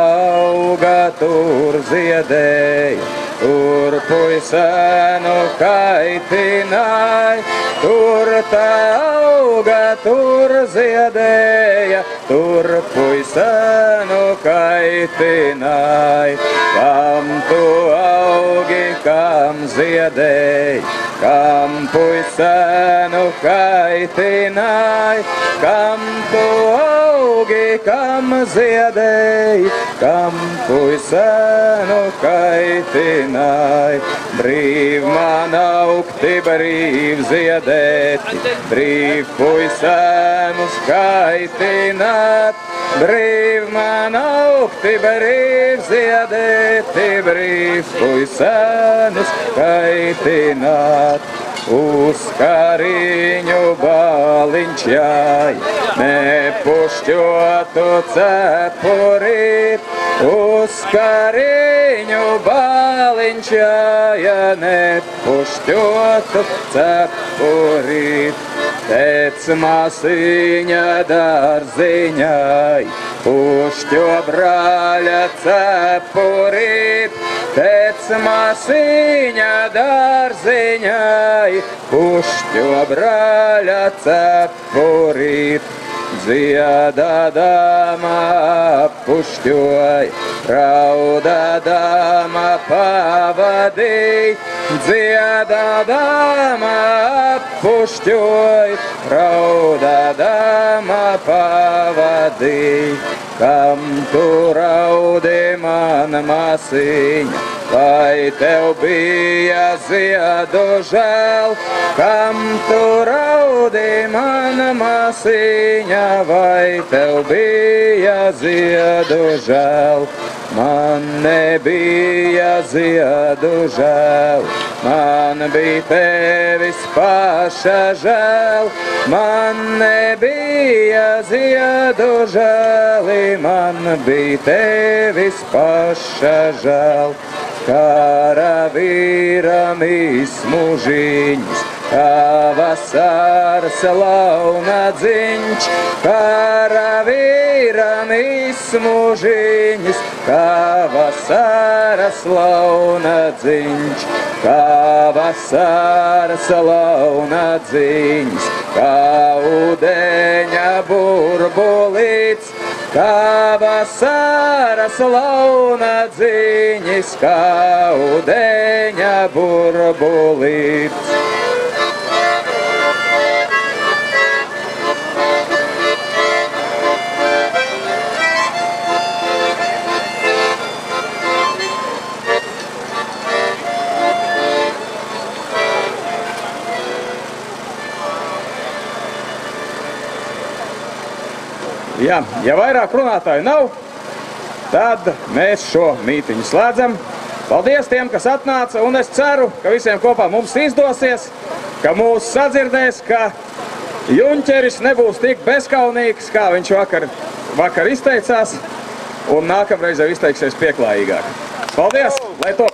auga, tur ziedēja, tur puisēnu kaitināja. Tur tā auga, tur ziedēja, tur puisēnu kaitināja. Kam tu augi, kam ziedēja, kam puisēnu kaitināja. Kam tu augi, kam ziedēja, kam puisēnu kaitināja. Brīv man augti, brīv ziedēti, brīv puisēnus kaitināt. Brīv man augti, brīv ziedēti, brīv puisēnus kaitināt. Uz kariņu baliņš jāja, nepušķotu cepurīt. Uz kariņu baliņš jāja, nepušķotu cepurīt. Tec māsiņa dārziņai, pušķo brāļa cepurīt. Tec māsiņa dārziņai, pušķo brāļa cepurīt. Dziedādama pušķoj, raudādama pavadīj. Dziedādama pušķoj, raudādama pavadīj. Kam tu raudi, mana māsiņa, vai tev bija ziedu žēl? Kam tu raudi, mana māsiņa, vai tev bija ziedu žēl? Man nebija ziedu žēl, man bija tevis paša žēl. Man nebija ziedu žēli, man bija tevis paša žēl. Kara vīram izmužiņas, kā vasaras launadziņš. Kara vīram izmužiņas, kā vasaras launadziņš. Kā vasaras launadziņš, kā ūdeņa burbulīts. Kā vasaras launadziņš, kā ūdeņa burbulīts. Jā, ja vairāk runātāju nav, tad mēs šo mītiņu slēdzam. Paldies tiem, kas atnāca, un es ceru, ka visiem kopā mums izdosies, ka mūs sadzirdēs, ka Junķeris nebūs tik bezkaunīgs, kā viņš vakar izteicās, un nākamreiz jau izteiksies pieklājīgāk. Paldies, lai to!